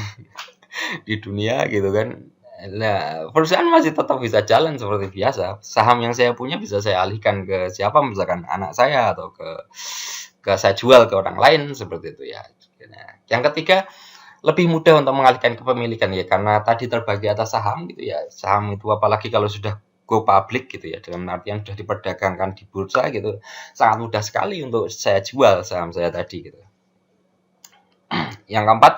di dunia gitu kan. Nah, perusahaan masih tetap bisa jalan seperti biasa. Saham yang saya punya bisa saya alihkan ke siapa, misalkan anak saya atau ke saya jual ke orang lain seperti itu ya. Nah, yang ketiga, lebih mudah untuk mengalihkan kepemilikan ya, karena tadi terbagi atas saham gitu ya. Saham itu apalagi kalau sudah go public gitu ya, dalam artian sudah diperdagangkan di bursa gitu, sangat mudah sekali untuk saya jual saham saya tadi gitu. Yang keempat,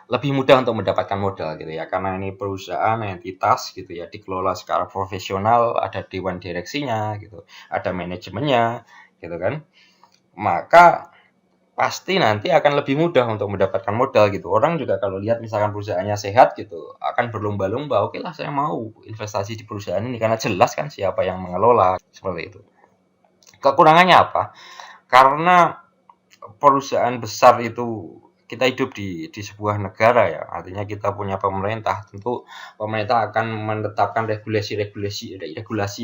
lebih mudah untuk mendapatkan modal gitu ya, karena ini perusahaan entitas gitu ya, dikelola secara profesional, ada dewan direksinya gitu, ada manajemennya gitu kan. Maka pasti nanti akan lebih mudah untuk mendapatkan modal gitu. Orang juga kalau lihat misalkan perusahaannya sehat gitu, akan berlomba-lomba, oke lah saya mau investasi di perusahaan ini karena jelas kan siapa yang mengelola, seperti itu. Kekurangannya apa? Karena perusahaan besar itu, kita hidup di sebuah negara ya, artinya kita punya pemerintah, tentu pemerintah akan menetapkan regulasi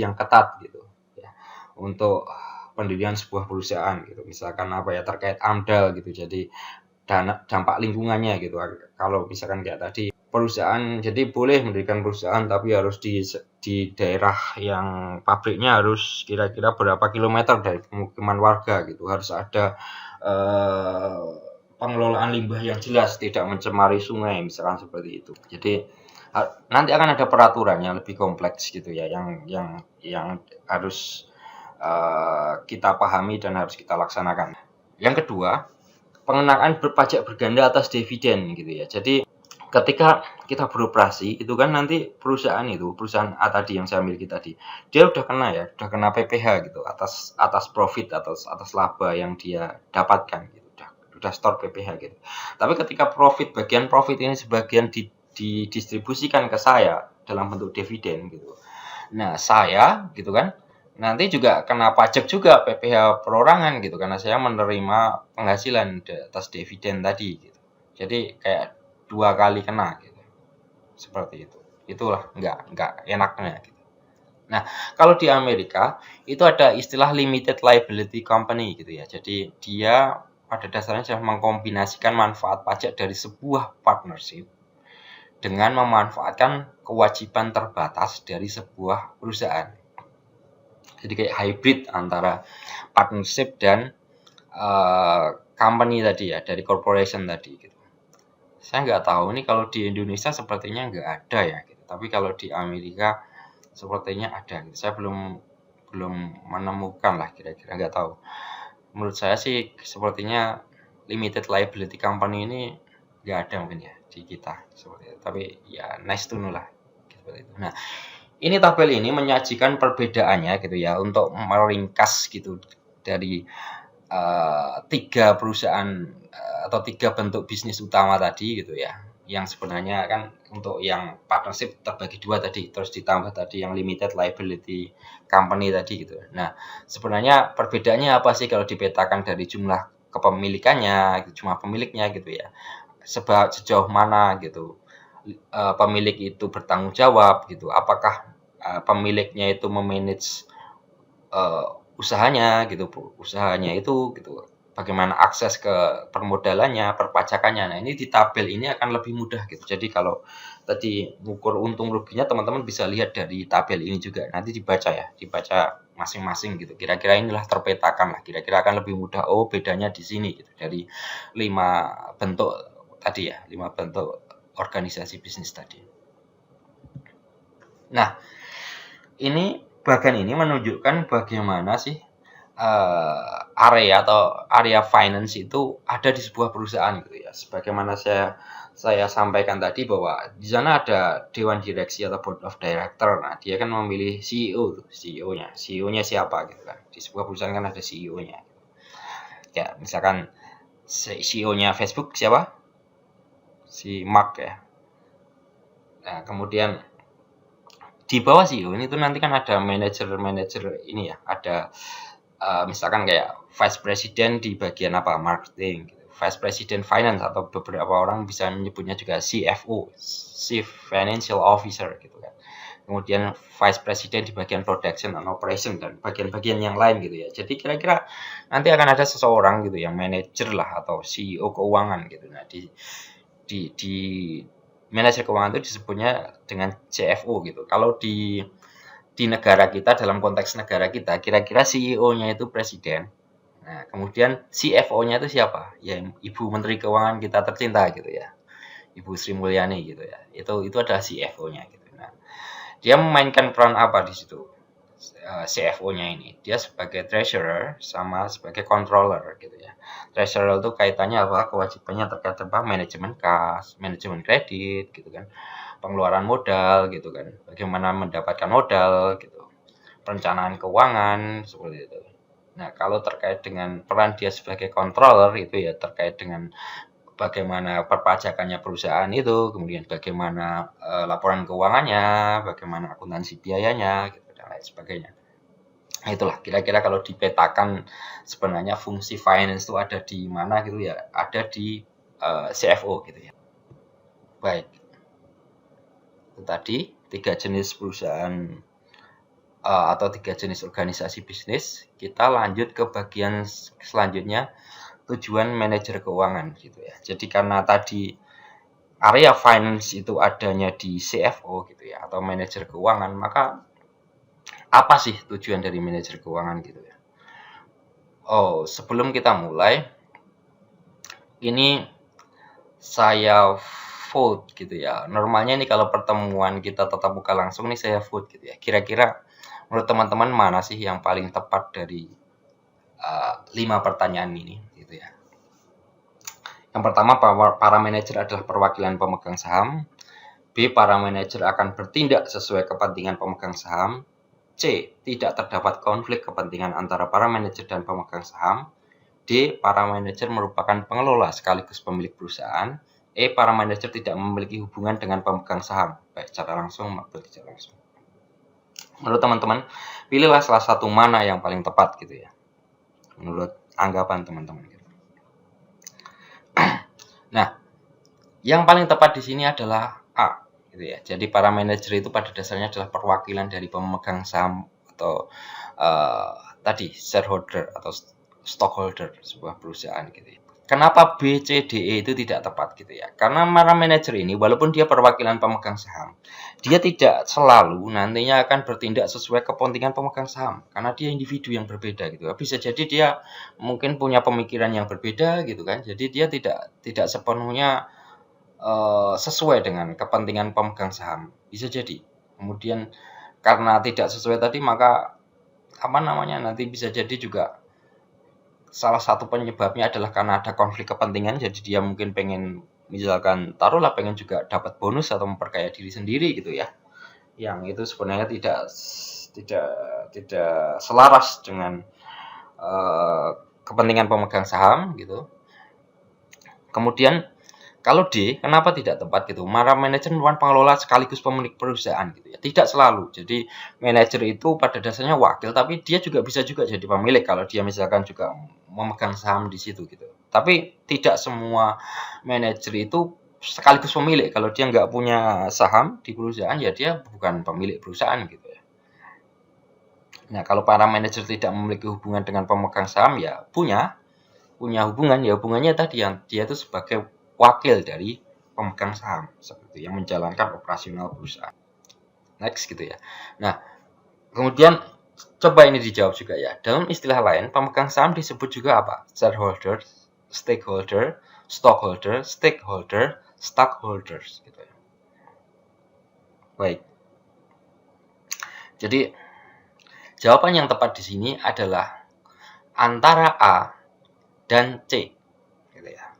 yang ketat gitu ya, untuk pendirian sebuah perusahaan gitu, misalkan apa ya, terkait AMDAL gitu, jadi dampak lingkungannya gitu. Kalau misalkan kayak tadi perusahaan, jadi boleh mendirikan perusahaan tapi harus di daerah yang pabriknya harus kira-kira berapa kilometer dari pemukiman warga gitu, harus ada pengelolaan limbah yang jelas, tidak mencemari sungai misalkan seperti itu. Jadi nanti akan ada peraturan yang lebih kompleks gitu ya, yang harus kita pahami dan harus kita laksanakan. Yang kedua, pengenaan pajak berganda atas dividen gitu ya. Jadi ketika kita beroperasi itu kan nanti perusahaan A tadi yang saya miliki tadi, dia udah kena PPh gitu atas profit, atas laba yang dia dapatkan gitu. Udah store PPh gitu. Tapi ketika bagian profit ini sebagian didistribusikan ke saya dalam bentuk dividen gitu. Nah, saya gitu kan nanti juga kena pajak juga PPh perorangan gitu, karena saya menerima penghasilan atas dividen tadi gitu. Jadi kayak 2 kali kena gitu. Seperti itu. Itulah enggak enaknya gitu. Nah, kalau di Amerika itu ada istilah limited liability company gitu ya. Jadi dia pada dasarnya sudah mengkombinasikan manfaat pajak dari sebuah partnership dengan memanfaatkan kewajiban terbatas dari sebuah perusahaan. Jadi kayak hybrid antara partnership dan company tadi ya, dari corporation tadi gitu. Saya nggak tahu nih kalau di Indonesia sepertinya nggak ada ya gitu. Tapi kalau di Amerika sepertinya ada gitu. Saya belum menemukan lah, kira-kira nggak tahu. Menurut saya sih sepertinya limited liability company ini nggak ada mungkin ya di kita seperti itu. Tapi ya nice to know lah seperti itu. Nah, Ini tabel ini menyajikan perbedaannya gitu ya untuk meringkas gitu dari tiga perusahaan atau tiga bentuk bisnis utama tadi gitu ya. Yang sebenarnya kan untuk yang partnership terbagi dua tadi, terus ditambah tadi yang limited liability company tadi gitu. Nah, sebenarnya perbedaannya apa sih kalau dipetakan dari jumlah kepemilikannya, jumlah pemiliknya gitu ya. Sejauh mana gitu pemilik itu bertanggung jawab gitu. Apakah pemiliknya itu memanage usahanya gitu, usahanya itu gitu. Bagaimana akses ke permodalannya, perpajakannya. Nah, ini di tabel ini akan lebih mudah gitu. Jadi kalau tadi ngukur untung ruginya teman-teman bisa lihat dari tabel ini juga. Nanti dibaca ya, dibaca masing-masing gitu. Kira-kira inilah terpetakan lah. Kira-kira akan lebih mudah. Oh, bedanya di sini gitu. Dari 5 bentuk tadi ya, 5 bentuk organisasi bisnis tadi. Nah, ini bagian ini menunjukkan bagaimana sih area atau area finance itu ada di sebuah perusahaan gitu ya. Sebagaimana saya sampaikan tadi bahwa di sana ada dewan direksi atau board of director. Nah, dia kan memilih CEO, CEO-nya. CEO-nya siapa gitu kan. Di sebuah perusahaan kan ada CEO-nya. Ya, misalkan CEO-nya Facebook siapa? Si Mark ya. Nah, kemudian di bawah CEO ini tuh nanti kan ada manajer ini ya, ada misalkan kayak vice president di bagian apa marketing, gitu. Vice president finance atau beberapa orang bisa menyebutnya juga CFO, Chief Financial Officer gitu kan. Kemudian vice president di bagian production and operation dan bagian-bagian yang lain gitu ya. Jadi kira-kira nanti akan ada seseorang gitu yang manajer lah atau CEO keuangan gitu. Nah, di manajer keuangan itu disebutnya dengan CFO gitu. Kalau di negara kita, dalam konteks negara kita, kira-kira CEO-nya itu presiden. Nah, kemudian CFO-nya itu siapa? Ya, Ibu Menteri Keuangan kita tercinta gitu ya. Ibu Sri Mulyani gitu ya. Itu adalah CFO-nya gitu. Nah, dia memainkan peran apa di situ? CFO-nya ini. Dia sebagai treasurer sama sebagai controller gitu ya. Treasurer itu kaitannya apa? Kewajibannya terkait apa? Manajemen kas, manajemen kredit gitu kan. Pengeluaran modal gitu kan. Bagaimana mendapatkan modal gitu. Perencanaan keuangan seperti itu. Nah, kalau terkait dengan peran dia sebagai controller itu ya terkait dengan bagaimana perpajakannya perusahaan itu, kemudian bagaimana laporan keuangannya, bagaimana akuntansi biayanya, gitu, dan lain sebagainya. Nah, itulah kira-kira kalau dipetakan sebenarnya fungsi finance itu ada di mana gitu ya, ada di CFO gitu ya. Baik, itu tadi 3 jenis perusahaan atau 3 jenis organisasi bisnis. Kita lanjut ke bagian selanjutnya, tujuan manajer keuangan gitu ya. Jadi karena tadi area finance itu adanya di CFO gitu ya atau manajer keuangan, maka apa sih tujuan dari manajer keuangan gitu ya? Oh, sebelum kita mulai, ini saya vote gitu ya. Normalnya nih kalau pertemuan kita tatap muka langsung nih saya vote gitu ya. Kira-kira menurut teman-teman mana sih yang paling tepat dari 5 pertanyaan ini gitu ya. Yang pertama, para manajer adalah perwakilan pemegang saham. B. Para manajer akan bertindak sesuai kepentingan pemegang saham. C. Tidak terdapat konflik kepentingan antara para manajer dan pemegang saham. D. Para manajer merupakan pengelola sekaligus pemilik perusahaan. E. Para manajer tidak memiliki hubungan dengan pemegang saham, baik secara langsung maupun tidak langsung. Menurut teman-teman, pilihlah salah satu mana yang paling tepat gitu ya. Menurut anggapan teman-teman. Nah, yang paling tepat di sini adalah A, gitu ya. Jadi para manajer itu pada dasarnya adalah perwakilan dari pemegang saham atau tadi shareholder atau stockholder sebuah perusahaan gitu ya. Kenapa B, C, D, E itu tidak tepat gitu ya? Karena para manajer ini walaupun dia perwakilan pemegang saham, dia tidak selalu nantinya akan bertindak sesuai kepentingan pemegang saham karena dia individu yang berbeda gitu. Bisa jadi dia mungkin punya pemikiran yang berbeda gitu kan. Jadi dia tidak sepenuhnya sesuai dengan kepentingan pemegang saham. Bisa jadi. Kemudian karena tidak sesuai tadi maka nanti bisa jadi juga salah satu penyebabnya adalah karena ada konflik kepentingan, jadi dia mungkin pengen misalkan taruhlah pengen juga dapat bonus atau memperkaya diri sendiri gitu ya. yang itu sebenarnya tidak selaras dengan kepentingan pemegang saham gitu. Kemudian kalau D, kenapa tidak tepat gitu? Para manajer merupakan pengelola sekaligus pemilik perusahaan gitu ya. Tidak selalu. Jadi manajer itu pada dasarnya wakil, tapi dia juga bisa juga jadi pemilik kalau dia misalkan juga memegang saham di situ gitu. Tapi tidak semua manajer itu sekaligus pemilik. Kalau dia nggak punya saham di perusahaan, ya dia bukan pemilik perusahaan gitu ya. Nah, kalau para manajer tidak memiliki hubungan dengan pemegang saham, ya punya hubungan, ya hubungannya tadi yang dia itu sebagai wakil dari pemegang saham seperti yang menjalankan operasional perusahaan. Next gitu ya. Nah, kemudian coba ini dijawab juga ya. Dalam istilah lain, pemegang saham disebut juga apa? Shareholder, stakeholder, stockholder, stakeholder, stockholders gitu ya. Baik. Jadi jawaban yang tepat di sini adalah antara A dan C gitu ya.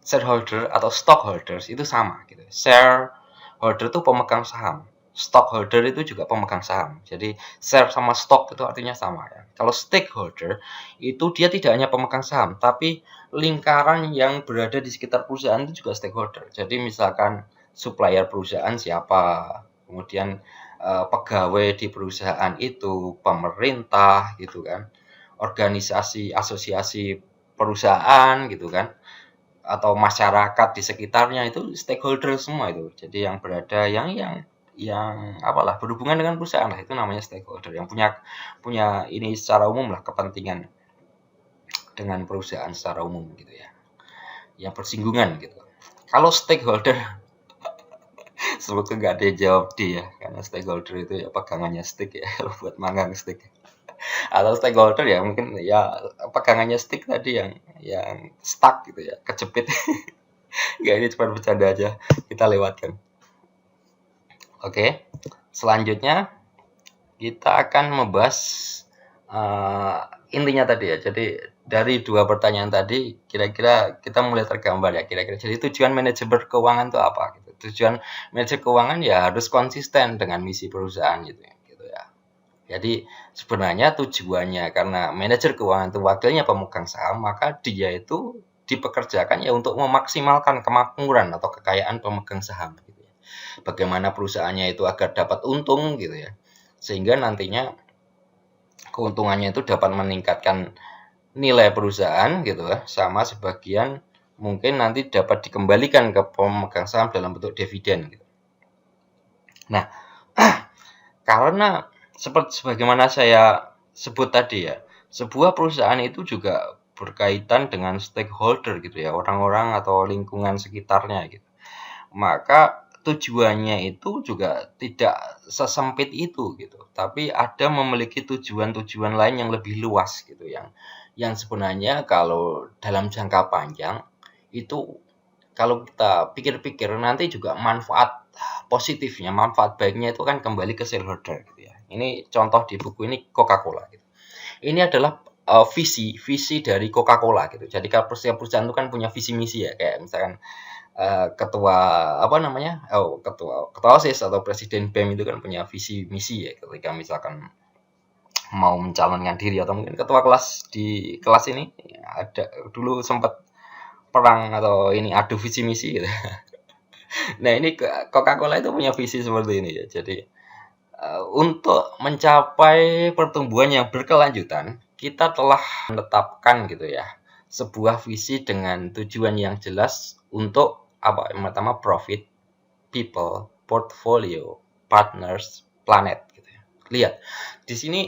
Shareholder atau stockholders itu sama gitu. Shareholder itu pemegang saham, stockholder itu juga pemegang saham. Jadi share sama stock itu artinya sama ya. Kalau stakeholder itu dia tidak hanya pemegang saham, tapi lingkaran yang berada di sekitar perusahaan itu juga stakeholder. Jadi misalkan supplier perusahaan siapa, kemudian pegawai di perusahaan itu, pemerintah gitu kan, organisasi asosiasi perusahaan gitu kan, atau masyarakat di sekitarnya itu stakeholder semua itu. Jadi yang berada yang apalah berhubungan dengan perusahaan lah itu namanya stakeholder yang punya ini secara umum lah kepentingan dengan perusahaan secara umum gitu ya. Yang bersinggungan gitu. Kalau stakeholder sebetulnya nggak ada yang jawab dia karena stakeholder itu ya pegangannya stick ya kalau buat manggang stick. Atau stakeholder ya mungkin ya pegangannya stick tadi yang stuck gitu ya, kejepit. Ya ini cuma bercanda aja, kita lewatkan. Oke, selanjutnya kita akan membahas intinya tadi ya. Jadi dari dua pertanyaan tadi, kira-kira kita mulai tergambar ya. Kira-kira jadi tujuan manajemen keuangan itu apa? Gitu. Tujuan manajer keuangan ya harus konsisten dengan misi perusahaan gitu ya. Jadi sebenarnya tujuannya karena manajer keuangan itu wakilnya pemegang saham, maka dia itu dipekerjakan ya untuk memaksimalkan kemakmuran atau kekayaan pemegang saham gitu ya. Bagaimana perusahaannya itu agar dapat untung gitu ya. Sehingga nantinya keuntungannya itu dapat meningkatkan nilai perusahaan gitu ya, sama sebagian mungkin nanti dapat dikembalikan ke pemegang saham dalam bentuk dividen gitu. Nah, karena seperti sebagaimana saya sebut tadi ya, sebuah perusahaan itu juga berkaitan dengan stakeholder gitu ya, orang-orang atau lingkungan sekitarnya gitu. Maka tujuannya itu juga tidak sesempit itu gitu, tapi ada memiliki tujuan-tujuan lain yang lebih luas gitu, yang sebenarnya kalau dalam jangka panjang itu kalau kita pikir-pikir nanti juga manfaat positifnya, manfaat baiknya itu kan kembali ke shareholder gitu ya. Ini contoh di buku ini Coca-Cola gitu. Ini adalah visi dari Coca-Cola gitu. Jadi kalau perusahaan itu kan punya visi misi ya, kayak misalkan ketua apa namanya? Ketua OSIS atau presiden BEM itu kan punya visi misi ya ketika misalkan mau mencalonkan diri atau mungkin ketua kelas di kelas ini ada dulu sempat perang atau ini adu visi misi gitu. Nah, ini Coca-Cola itu punya visi seperti ini ya. Jadi untuk mencapai pertumbuhan yang berkelanjutan, kita telah menetapkan gitu ya sebuah visi dengan tujuan yang jelas untuk apa? Yang pertama profit, people, portfolio, partners, planet gitu ya. Lihat, di sini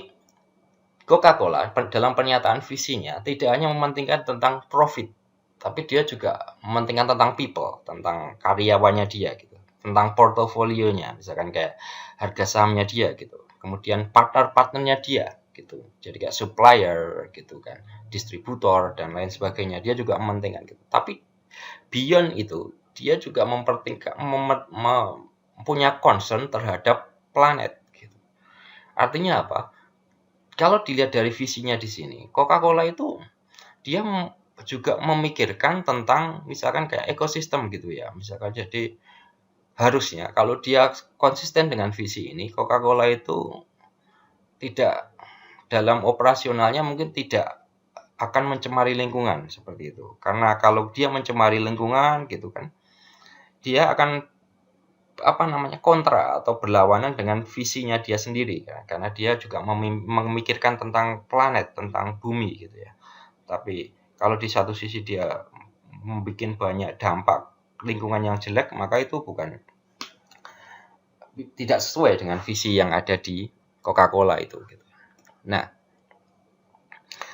Coca-Cola dalam pernyataan visinya tidak hanya mementingkan tentang profit, tapi dia juga mementingkan tentang people, tentang karyawannya dia gitu, tentang portofolionya, misalkan kayak harga sahamnya dia gitu, kemudian partner-partnernya dia gitu, jadi kayak supplier gitu kan, distributor dan lain sebagainya, dia juga mementingkan gitu. Tapi beyond itu, dia juga punya concern terhadap planet gitu. Artinya apa? Kalau dilihat dari visinya di sini, Coca-Cola itu dia juga memikirkan tentang misalkan kayak ekosistem gitu ya. Misalkan jadi harusnya kalau dia konsisten dengan visi ini, Coca-Cola itu tidak dalam operasionalnya mungkin tidak akan mencemari lingkungan seperti itu. Karena kalau dia mencemari lingkungan gitu kan, dia akan kontra atau berlawanan dengan visinya dia sendiri ya. Karena dia juga memikirkan tentang planet, tentang bumi gitu ya. Tapi kalau di satu sisi dia membuat banyak dampak lingkungan yang jelek, maka itu tidak sesuai dengan visi yang ada di Coca-Cola itu gitu. Nah,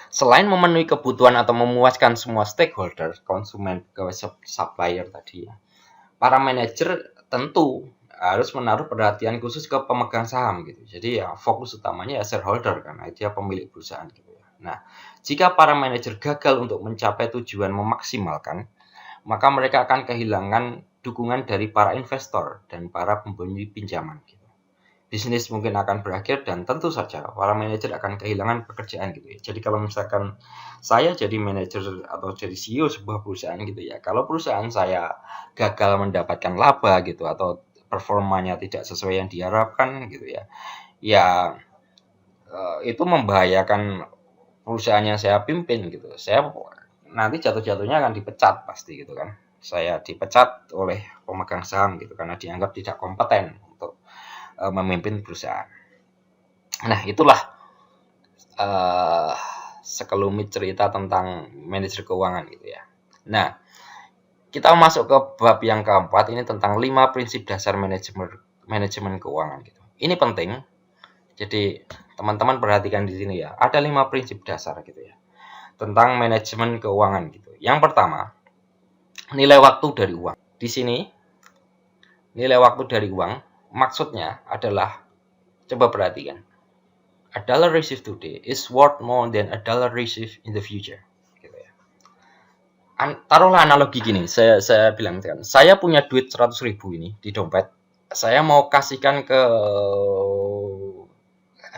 selain memenuhi kebutuhan atau memuaskan semua stakeholder, konsumen, pegawai, supplier tadi, para manajer tentu harus menaruh perhatian khusus ke pemegang saham gitu. Jadi ya fokus utamanya ya shareholder karena dia pemilik perusahaan gitu ya. Nah, jika para manajer gagal untuk mencapai tujuan memaksimalkan, maka mereka akan kehilangan dukungan dari para investor dan para pemberi pinjaman gitu. Bisnis mungkin akan berakhir dan tentu saja para manajer akan kehilangan pekerjaan gitu ya. Jadi kalau misalkan saya jadi manajer atau jadi CEO sebuah perusahaan gitu ya, kalau perusahaan saya gagal mendapatkan laba gitu atau performanya tidak sesuai yang diharapkan gitu ya, ya itu membahayakan perusahaan yang saya pimpin gitu. Saya nanti jatuh-jatuhnya akan dipecat pasti gitu kan. Saya dipecat oleh pemegang saham gitu karena dianggap tidak kompeten untuk memimpin perusahaan. Nah, itulah sekelumit cerita tentang manajer keuangan gitu ya. Nah, kita masuk ke bab yang keempat, ini tentang 5 prinsip dasar manajemen keuangan gitu. Ini penting. Jadi, teman-teman perhatikan di sini ya. Ada 5 prinsip dasar gitu ya tentang manajemen keuangan gitu. Yang pertama, nilai waktu dari uang. Di sini nilai waktu dari uang maksudnya adalah, coba perhatikan, a dollar received today is worth more than a dollar received in the future. Gitu ya. Taruhlah analogi gini, saya bilang kan, saya punya duit 100.000 ini di dompet, saya mau kasihkan ke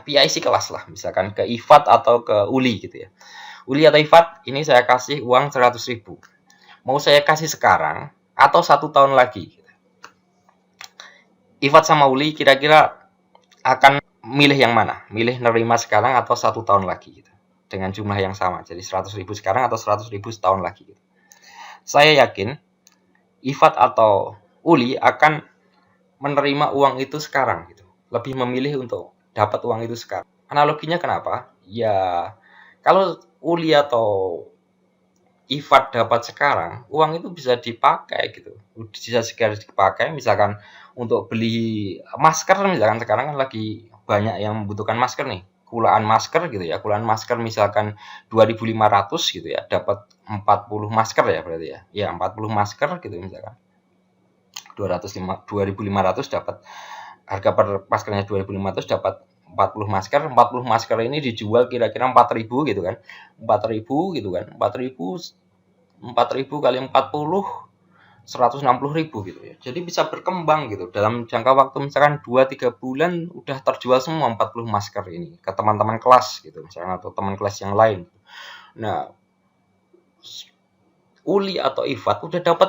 PIC kelas lah, misalkan ke Ifat atau ke Uli gitu ya. Uli atau Ifat, ini saya kasih uang 100.000. Mau saya kasih sekarang atau 1 tahun lagi. Ifat sama Uli kira-kira akan milih yang mana? Milih nerima sekarang atau 1 tahun lagi gitu. Dengan jumlah yang sama. Jadi 100.000 sekarang atau 100.000 setahun lagi gitu. Saya yakin Ifat atau Uli akan menerima uang itu sekarang gitu. Lebih memilih untuk dapat uang itu sekarang. Analoginya kenapa? Ya, kalau Uli atau Ifat dapat sekarang, uang itu bisa dipakai gitu. Bisa segera dipakai misalkan untuk beli masker, misalkan sekarang kan lagi banyak yang membutuhkan masker nih. Kulaan masker gitu ya. Kulaan masker misalkan 2.500 gitu ya. Dapat 40 masker ya berarti ya. Ya, 40 masker gitu misalkan. 2.500 dapat harga per maskernya 2.500 dapat 40 masker. 40 masker ini dijual kira-kira 4.000 gitu kan. 4.000 gitu kan. 4.000 kali 40 160.000 gitu ya. Jadi bisa berkembang gitu. Dalam jangka waktu misalkan 2-3 bulan udah terjual semua 40 masker ini ke teman-teman kelas gitu misalkan atau teman kelas yang lain. Nah, Uli atau Ifat udah dapat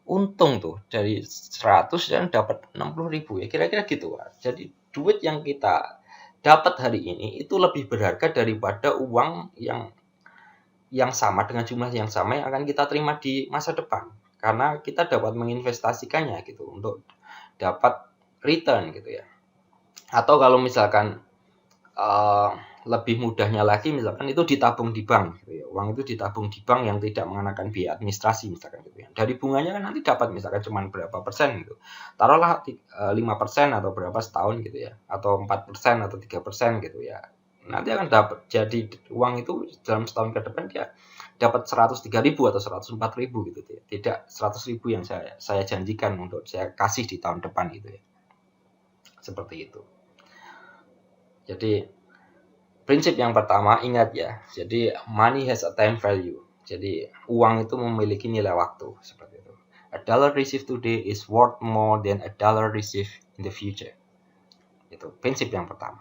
untung tuh dari 100 dan dapat 60.000 ya kira-kira gitu. Jadi duit yang kita dapat hari ini itu lebih berharga daripada uang yang sama dengan jumlah yang sama yang akan kita terima di masa depan karena kita dapat menginvestasikannya gitu untuk dapat return gitu ya. Atau kalau misalkan lebih mudahnya lagi misalkan itu ditabung di bank gitu ya. Uang itu ditabung di bank yang tidak mengenakan biaya administrasi misalkan gitu ya. Dari bunganya kan nanti dapat misalkan cuma berapa persen gitu. Taruhlah 5% atau berapa setahun gitu ya. Atau 4% atau 3% gitu ya. Nanti akan dapat jadi uang itu dalam setahun ke depan dia dapat 103.000 atau 104.000 gitu ya. Tidak 100.000 yang saya janjikan untuk saya kasih di tahun depan gitu ya. Seperti itu. Jadi prinsip yang pertama ingat ya, jadi money has a time value. Jadi uang itu memiliki nilai waktu seperti itu. A dollar received today is worth more than a dollar received in the future. Itu prinsip yang pertama.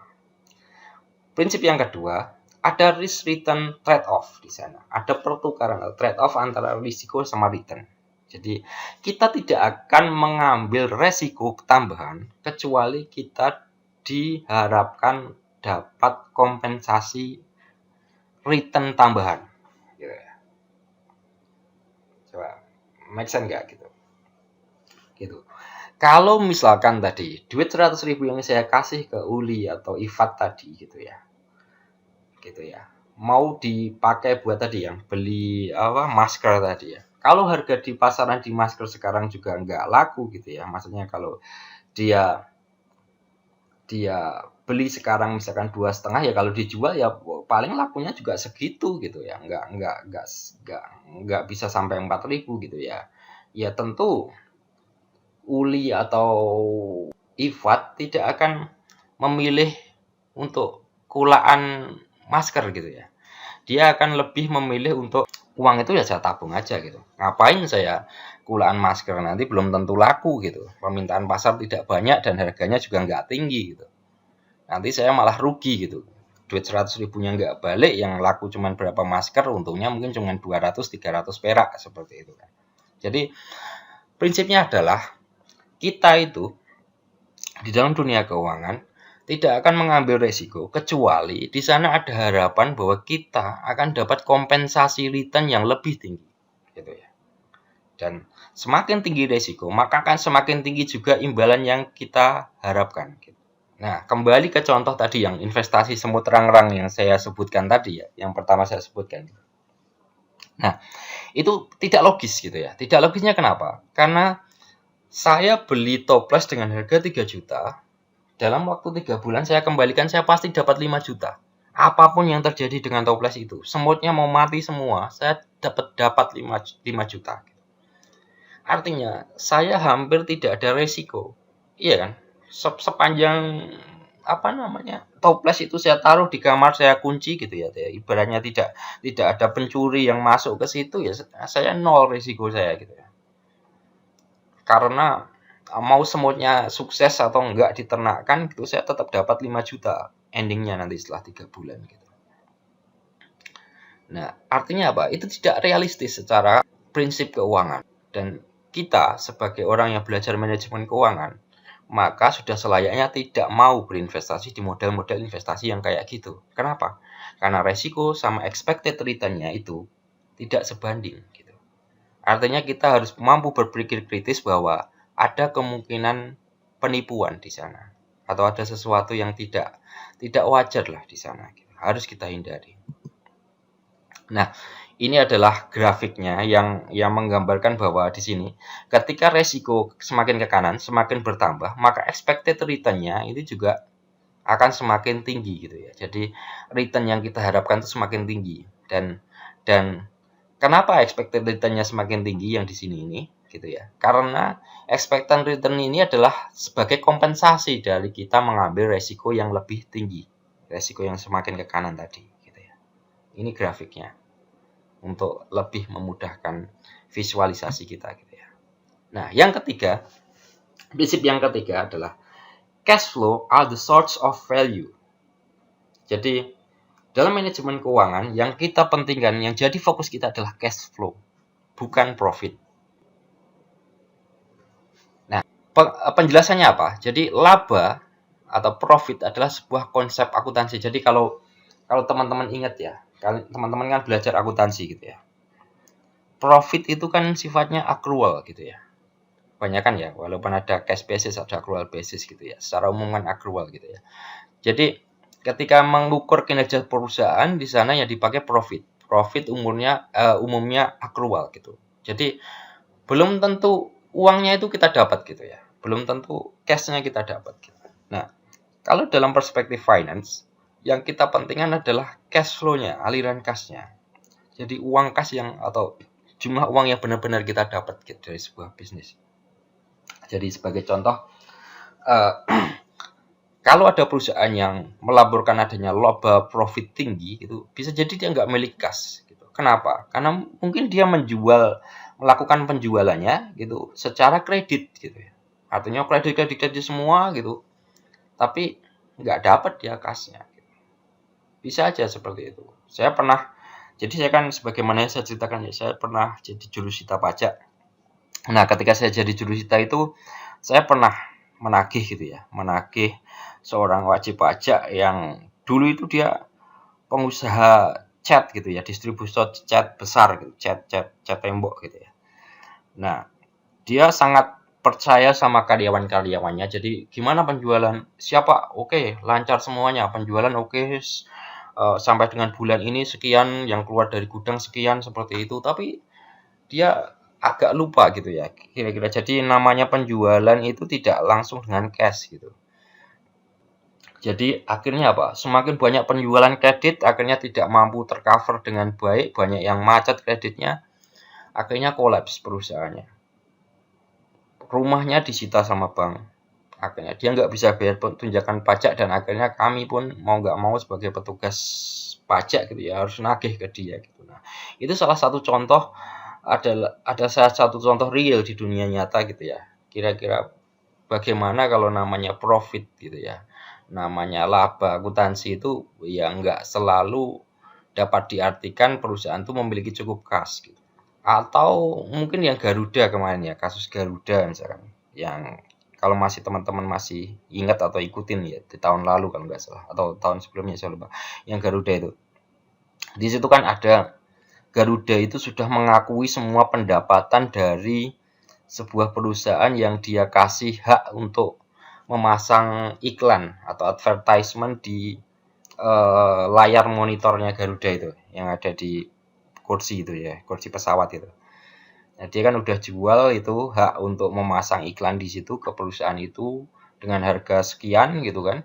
Prinsip yang kedua, ada risk return trade off di sana. Ada pertukaran trade off antara risiko sama return. Jadi kita tidak akan mengambil resiko tambahan kecuali kita diharapkan dapat kompensasi return tambahan. Gitu ya. Coba make sense nggak gitu? Gitu. Kalau misalkan tadi duit 100.000 yang saya kasih ke Uli atau Ifat tadi gitu ya, mau dipakai buat tadi yang beli masker tadi ya. Kalau harga di pasaran di masker sekarang juga nggak laku gitu ya, maksudnya kalau dia beli sekarang misalkan 2,5 ya, kalau dijual ya paling lakunya juga segitu gitu ya, nggak bisa sampai 4.000 gitu ya. Ya tentu Uli atau Ifat tidak akan memilih untuk kulaan masker gitu ya. Dia akan lebih memilih untuk uang itu ya saya tabung aja gitu. Ngapain saya kulaan masker, nanti belum tentu laku gitu. Permintaan pasar tidak banyak dan harganya juga nggak tinggi gitu. Nanti saya malah rugi gitu. Duit 100.000-nya nggak balik, yang laku cuma berapa masker, untungnya mungkin cuma 200-300 perak seperti itu kan. Jadi prinsipnya adalah kita itu di dalam dunia keuangan tidak akan mengambil resiko kecuali di sana ada harapan bahwa kita akan dapat kompensasi return yang lebih tinggi gitu ya. Dan semakin tinggi resiko, maka akan semakin tinggi juga imbalan yang kita harapkan gitu. Nah, kembali ke contoh tadi yang investasi semut rang-rang yang saya sebutkan tadi ya, yang pertama saya sebutkan. Nah, itu tidak logis gitu ya. Tidak logisnya kenapa? Karena saya beli toples dengan harga 3 juta, dalam waktu 3 bulan saya kembalikan, saya pasti dapat 5 juta. Apapun yang terjadi dengan toples itu, semutnya mau mati semua, saya dapat 5 juta. Artinya, saya hampir tidak ada resiko. Iya kan? Sepanjang toples itu saya taruh di kamar, saya kunci gitu ya. Ibaratnya tidak ada pencuri yang masuk ke situ ya, saya nol risiko saya gitu ya. Karena mau semutnya sukses atau enggak diternakkan gitu, saya tetap dapat 5 juta endingnya nanti setelah 3 bulan gitu. Nah, artinya apa? Itu tidak realistis secara prinsip keuangan. Dan kita sebagai orang yang belajar manajemen keuangan, maka sudah selayaknya tidak mau berinvestasi di model-model investasi yang kayak gitu. Kenapa? Karena resiko sama expected return-nya itu tidak sebanding gitu. Artinya kita harus mampu berpikir kritis bahwa ada kemungkinan penipuan di sana atau ada sesuatu yang tidak wajar lah di sana. Harus kita hindari. Nah, ini adalah grafiknya yang menggambarkan bahwa di sini ketika resiko semakin ke kanan, semakin bertambah, maka expected return-nya itu juga akan semakin tinggi gitu ya. Jadi return yang kita harapkan itu semakin tinggi, dan kenapa expected return-nya semakin tinggi yang di sini ini gitu ya. Karena expected return ini adalah sebagai kompensasi dari kita mengambil resiko yang lebih tinggi, resiko yang semakin ke kanan tadi gitu ya. Ini grafiknya untuk lebih memudahkan visualisasi kita gitu ya. Nah, yang ketiga, prinsip yang ketiga adalah cash flow are the source of value. Jadi dalam manajemen keuangan yang kita pentingkan, yang jadi fokus kita adalah cash flow, bukan profit. Nah, penjelasannya apa? Jadi laba atau profit adalah sebuah konsep akuntansi. Jadi kalau teman-teman ingat ya, teman-teman kan belajar akuntansi gitu ya. Profit itu kan sifatnya accrual gitu ya. Banyak kan ya, walaupun ada cash basis, ada accrual basis gitu ya. Secara umum kan accrual gitu ya. Jadi ketika mengukur kinerja perusahaan di sana ya dipakai profit. Profit umumnya accrual gitu. Jadi belum tentu uangnya itu kita dapat gitu ya. Belum tentu cash-nya kita dapat gitu. Nah, kalau dalam perspektif finance, yang kita pentingkan adalah cash flow-nya, aliran cash-nya. Jadi uang cash atau jumlah uang yang benar-benar kita dapat gitu dari sebuah bisnis. Jadi sebagai contoh, kalau ada perusahaan yang melaporkan adanya laba profit tinggi, itu bisa jadi dia nggak milik kas. Gitu. Kenapa? Karena mungkin dia melakukan penjualannya gitu secara kredit gitu ya. Artinya kredit semua gitu, tapi nggak dapat dia kasnya. Gitu. Bisa aja seperti itu. Saya kan sebagaimana yang saya ceritakan ya, saya pernah jadi jurusita pajak. Nah, ketika saya jadi jurusita itu, saya pernah menagih gitu ya, menagih seorang wajib pajak yang dulu itu dia pengusaha cat gitu ya, distributor cat besar gitu, cat tembok gitu ya. Nah, dia sangat percaya sama karyawan-karyawannya. Jadi gimana penjualan? Siapa? Oke, lancar semuanya. Penjualan oke. Sampai dengan bulan ini sekian, yang keluar dari gudang sekian seperti itu. Tapi dia agak lupa gitu ya. Kira-kira jadi namanya penjualan itu tidak langsung dengan cash gitu. Jadi akhirnya apa? Semakin banyak penjualan kredit, akhirnya tidak mampu tercover dengan baik, banyak yang macet kreditnya, akhirnya kolaps perusahaannya. Rumahnya disita sama bank. Akhirnya dia nggak bisa bayar tunjangan pajak dan akhirnya kami pun mau nggak mau sebagai petugas pajak gitu ya harus nagih ke dia gitu. Nah, itu salah satu contoh ada salah satu contoh real di dunia nyata gitu ya. Kira-kira bagaimana kalau namanya profit gitu ya. Namanya laba akuntansi itu ya nggak selalu dapat diartikan perusahaan itu memiliki cukup kas gitu. Atau mungkin yang Garuda kemarin ya, kasus Garuda misalkan yang kalau masih teman-teman masih ingat atau ikutin ya di tahun lalu kalau nggak salah atau tahun sebelumnya saya lupa yang Garuda itu di situ kan ada Garuda itu sudah mengakui semua pendapatan dari sebuah perusahaan yang dia kasih hak untuk memasang iklan atau advertisement di layar monitornya Garuda itu yang ada di kursi itu ya, kursi pesawat itu. Nah, dia kan udah jual itu hak untuk memasang iklan di situ ke perusahaan itu dengan harga sekian gitu kan.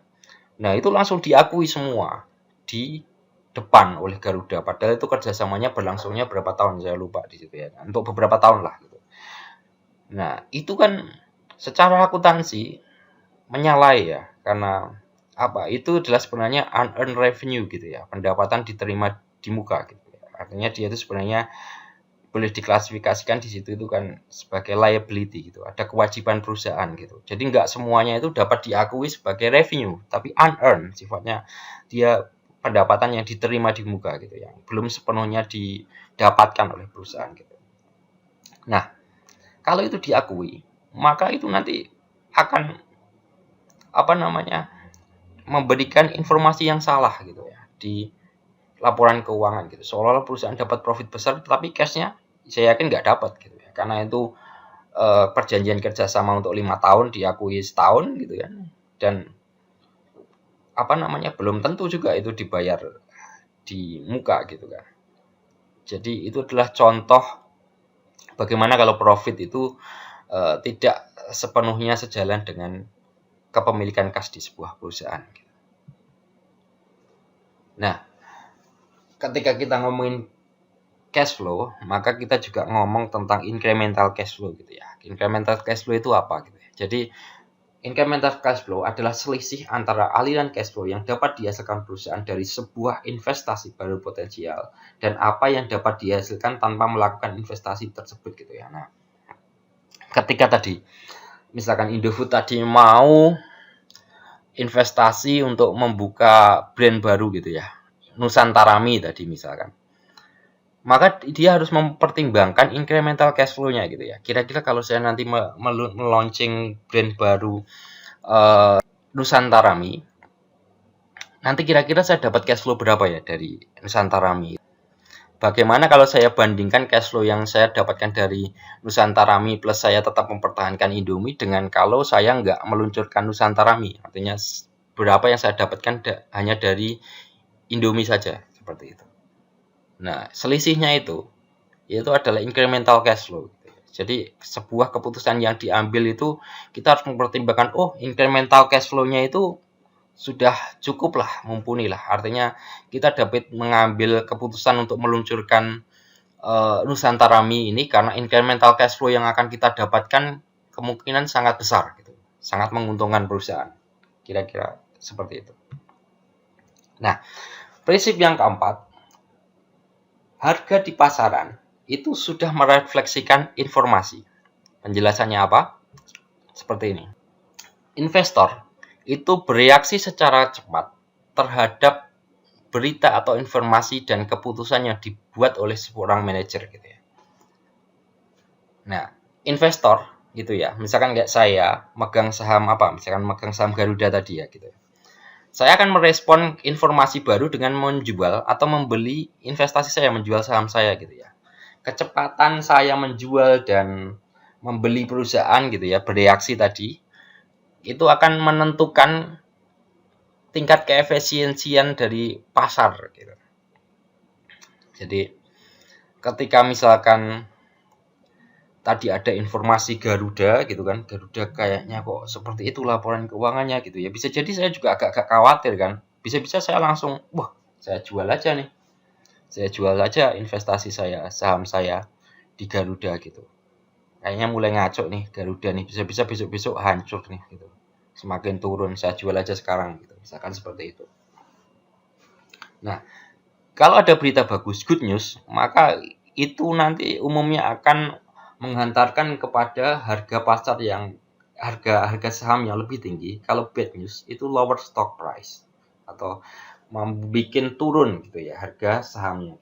Nah, itu langsung diakui semua di depan oleh Garuda. Padahal itu kerjasamanya berlangsungnya berapa tahun saya lupa di situ ya. Untuk beberapa tahun lah. Gitu. Nah, itu kan secara akuntansi menyalahi ya karena apa? Itu adalah sebenarnya unearned revenue gitu ya, pendapatan diterima di muka gitu. Artinya dia itu sebenarnya boleh diklasifikasikan di situ itu kan sebagai liability gitu, ada kewajiban perusahaan gitu. Jadi nggak semuanya itu dapat diakui sebagai revenue, tapi unearned sifatnya dia pendapatan yang diterima di muka gitu, yang belum sepenuhnya didapatkan oleh perusahaan gitu. Nah, kalau itu diakui, maka itu nanti akan apa namanya memberikan informasi yang salah gitu ya di laporan keuangan gitu. Seolah-olah perusahaan dapat profit besar, tapi cashnya saya yakin nggak dapat gitu ya. Karena itu perjanjian kerjasama untuk 5 tahun diakui setahun gitu kan. Dan apa namanya belum tentu juga itu dibayar di muka gitu kan. Jadi itu adalah contoh bagaimana kalau profit itu tidak sepenuhnya sejalan dengan kepemilikan kas di sebuah perusahaan. Nah, ketika kita ngomongin cash flow, maka kita juga ngomong tentang incremental cash flow gitu ya. Incremental cash flow itu apa gitu ya. Jadi incremental cash flow adalah selisih antara aliran cash flow yang dapat dihasilkan perusahaan dari sebuah investasi baru potensial dan apa yang dapat dihasilkan tanpa melakukan investasi tersebut gitu ya. Nah, ketika tadi misalkan Indofood tadi mau investasi untuk membuka brand baru gitu ya. Nusantarami tadi misalkan. Maka dia harus mempertimbangkan incremental cash flow-nya gitu ya. Kira-kira kalau saya nanti meluncing brand baru Nusantarami, nanti kira-kira saya dapat cash flow berapa ya dari Nusantarami? Bagaimana kalau saya bandingkan cash flow yang saya dapatkan dari Nusantarami plus saya tetap mempertahankan Indomie dengan kalau saya nggak meluncurkan Nusantarami? Artinya berapa yang saya dapatkan hanya dari Indomie saja, seperti itu. Nah, selisihnya itu adalah incremental cash flow. Jadi sebuah keputusan yang diambil itu kita harus mempertimbangkan, oh incremental cash flow-nya itu sudah cukup lah, mumpuni lah. Artinya kita dapat mengambil keputusan untuk meluncurkan Nusantarami ini karena incremental cash flow yang akan kita dapatkan kemungkinan sangat besar, gitu. Sangat menguntungkan perusahaan. Kira-kira seperti itu. Nah, prinsip yang keempat, harga di pasaran itu sudah merefleksikan informasi. Penjelasannya apa? Seperti ini. Investor itu bereaksi secara cepat terhadap berita atau informasi dan keputusan yang dibuat oleh seorang manajer gitu ya. Nah, investor gitu ya, misalkan kayak saya megang saham apa, misalkan megang saham Garuda tadi ya gitu. Saya akan merespon informasi baru dengan menjual atau membeli investasi saya, menjual saham saya gitu ya. Kecepatan saya menjual dan membeli perusahaan gitu ya, bereaksi tadi, itu akan menentukan tingkat keefisiensian dari pasar gitu. Jadi ketika misalkan tadi ada informasi Garuda gitu kan, Garuda kayaknya kok seperti itu laporan keuangannya gitu ya, bisa jadi saya juga agak-agak khawatir kan, bisa-bisa saya langsung wah saya jual aja nih, saya jual aja investasi saya, saham saya di Garuda gitu, kayaknya mulai ngaco nih Garuda nih, bisa-bisa besok-besok hancur nih gitu, semakin turun, saya jual aja sekarang gitu, misalkan seperti itu. Nah, kalau ada berita bagus, good news, maka itu nanti umumnya akan menghantarkan kepada harga pasar yang harga saham yang lebih tinggi. Kalau bad news itu lower stock price atau membuat turun gitu ya harga sahamnya.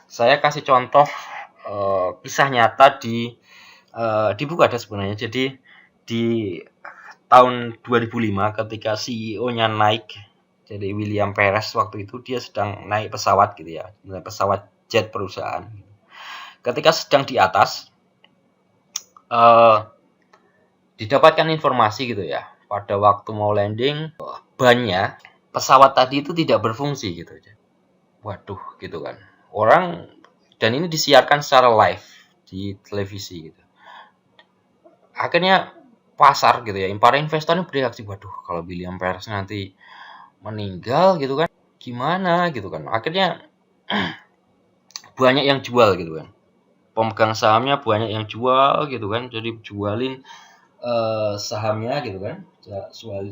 Saya kasih contoh kisah nyata di buku ada sebenarnya. Jadi di tahun 2005 ketika CEO-nya naik, jadi William Perez waktu itu dia sedang naik pesawat gitu ya, naik pesawat jet perusahaan. Ketika sedang di atas, didapatkan informasi gitu ya, pada waktu mau landing, bannya pesawat tadi itu tidak berfungsi gitu. Waduh gitu kan. Orang, dan ini disiarkan secara live di televisi gitu. Akhirnya pasar gitu ya, para investor ini bereaksi, waduh kalau William Perez nanti meninggal gitu kan, gimana gitu kan. Akhirnya banyak yang jual gitu kan. Pemegang sahamnya banyak yang jual gitu kan, jadi jualin sahamnya gitu kan,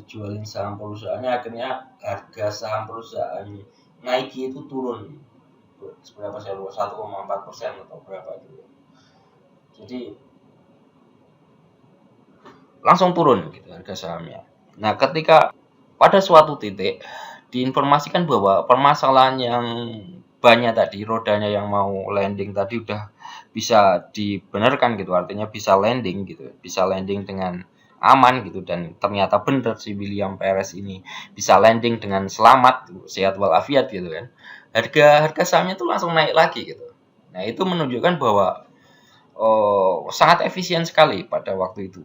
jualin saham perusahaannya, akhirnya harga saham perusahaan Nike itu turun berapa saya lupa, 1,4% atau berapa gitu. Jadi langsung turun gitu harga sahamnya. Nah, ketika pada suatu titik diinformasikan bahwa permasalahan yang banyak tadi, rodanya yang mau landing tadi udah bisa dibenarkan gitu, artinya bisa landing gitu, bisa landing dengan aman gitu, dan ternyata benar si William Perez ini bisa landing dengan selamat, sehat walafiat gitu kan. Harga sahamnya tuh langsung naik lagi gitu. Nah, itu menunjukkan bahwa sangat efisien sekali pada waktu itu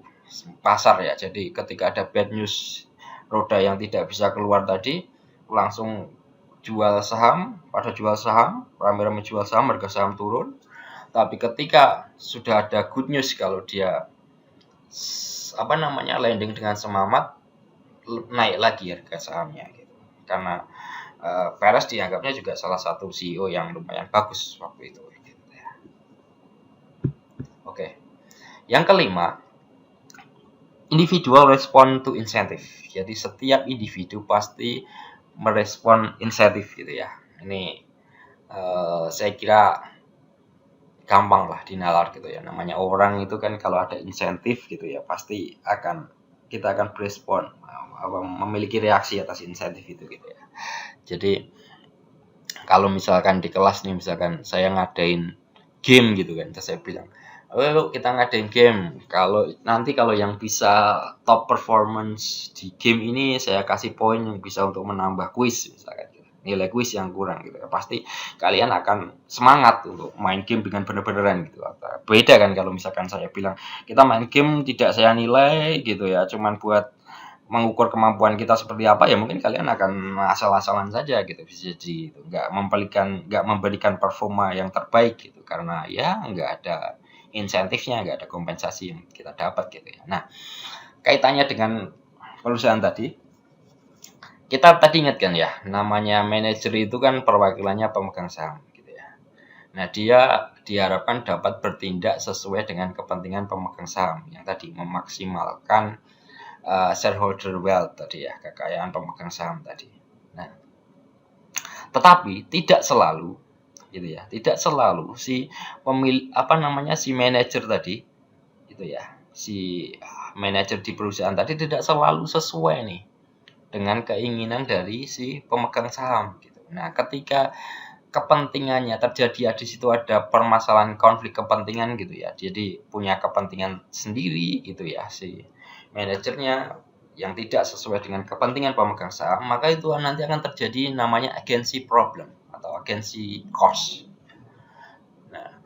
pasar ya. Jadi ketika ada bad news, roda yang tidak bisa keluar tadi, langsung jual saham, pada jual saham, rame-rame jual saham, harga saham turun. Tapi ketika sudah ada good news, kalau dia landing dengan semangat, naik lagi harga sahamnya gitu. Karena Perez dianggapnya juga salah satu CEO yang lumayan bagus waktu itu gitu ya. Oke. Yang kelima, individual respond to incentive. Jadi setiap individu pasti merespon insentif gitu ya. Ini saya kira gampang lah dinalar gitu ya. Namanya orang itu kan kalau ada insentif gitu ya, pasti kita akan berespon, memiliki reaksi atas insentif itu gitu ya. Jadi kalau misalkan di kelas nih, misalkan saya ngadain game gitu kan, saya bilang, "Ayo kita ngadain game. Kalau yang bisa top performance di game ini, saya kasih poin yang bisa untuk menambah kuis misalkan gitu. Nilai kuis yang kurang gitu. Pasti kalian akan semangat untuk main game dengan bener-beneran gitu. Beda kan kalau misalkan saya bilang, kita main game tidak saya nilai gitu ya, cuman buat mengukur kemampuan kita seperti apa, ya mungkin kalian akan asal-asalan saja gitu, bisa jadi gitu. Nggak memberikan performa yang terbaik gitu, karena ya nggak ada insentifnya, nggak ada kompensasi yang kita dapat gitu ya. Nah, kaitannya dengan perusahaan tadi, kita tadi ingat kan ya, namanya manajer itu kan perwakilannya pemegang saham gitu ya. Nah, dia diharapkan dapat bertindak sesuai dengan kepentingan pemegang saham yang tadi memaksimalkan shareholder wealth tadi ya, kekayaan pemegang saham tadi. Nah, tetapi tidak selalu gitu ya, tidak selalu si si manajer tadi gitu ya, si manajer di perusahaan tadi tidak selalu sesuai nih dengan keinginan dari si pemegang saham gitu. Nah, ketika kepentingannya terjadi di situ, ada permasalahan konflik kepentingan gitu ya. Jadi punya kepentingan sendiri gitu ya si manajernya yang tidak sesuai dengan kepentingan pemegang saham, maka itu nanti akan terjadi namanya agency problem atau agency cost. Nah,